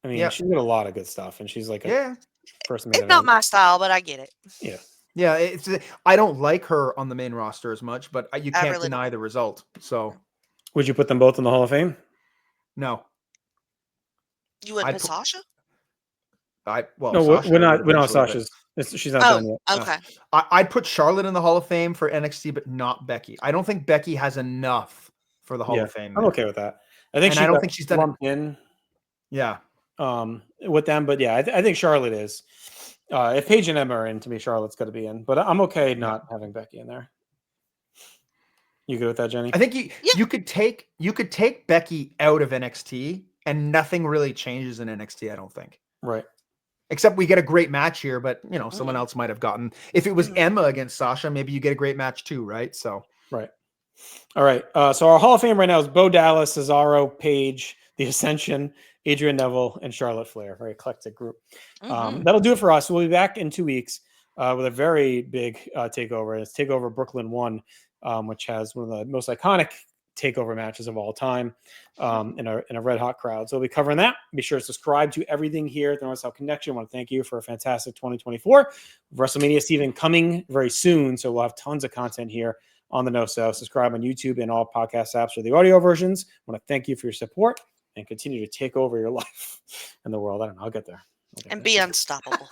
[SPEAKER 3] I mean, she's got a lot of good stuff, and she's like a person.
[SPEAKER 5] It's not my style, but I get it.
[SPEAKER 3] Yeah.
[SPEAKER 4] Yeah, I don't like her on the main roster as much, but you can't deny the result. So,
[SPEAKER 3] would you put them both in the Hall of Fame?
[SPEAKER 4] No.
[SPEAKER 5] You wouldn't put Sasha?
[SPEAKER 3] No,
[SPEAKER 4] Sasha,
[SPEAKER 3] we're not Sasha's. She's not done yet.
[SPEAKER 5] Okay.
[SPEAKER 4] I'd put Charlotte in the Hall of Fame for NXT, but not Becky. I don't think Becky has enough for the Hall of Fame.
[SPEAKER 3] I'm okay with that. I don't think she's done in.
[SPEAKER 4] Yeah.
[SPEAKER 3] With them, but yeah, I think Charlotte is. If Paige and Emma are in, to me, Charlotte's got to be in. But I'm okay not having Becky in there. You good with that, Jenny?
[SPEAKER 4] I think you could take Becky out of NXT, and nothing really changes in NXT. I don't think.
[SPEAKER 3] Right.
[SPEAKER 4] Except we get a great match here, but someone else might have gotten. If it was Emma against Sasha, maybe you get a great match too, right? So
[SPEAKER 3] right. All right. So our Hall of Fame right now is Bo Dallas, Cesaro, Paige, The Ascension, Adrian Neville, and Charlotte Flair. Very eclectic group. That'll do it for us. We'll be back in 2 weeks with a very big takeover. It's Takeover Brooklyn 1, which has one of the most iconic takeover matches of all time in a red hot crowd. So we'll be covering that. Be sure to subscribe to everything here at the NoSo Connection. I want to thank you for a fantastic 2024. WrestleMania Steven coming very soon. So we'll have tons of content here on the NoSo. Subscribe on YouTube and all podcast apps for the audio versions. I want to thank you for your support and continue to take over your life and the world. I don't know. I'll get there.
[SPEAKER 5] And be unstoppable.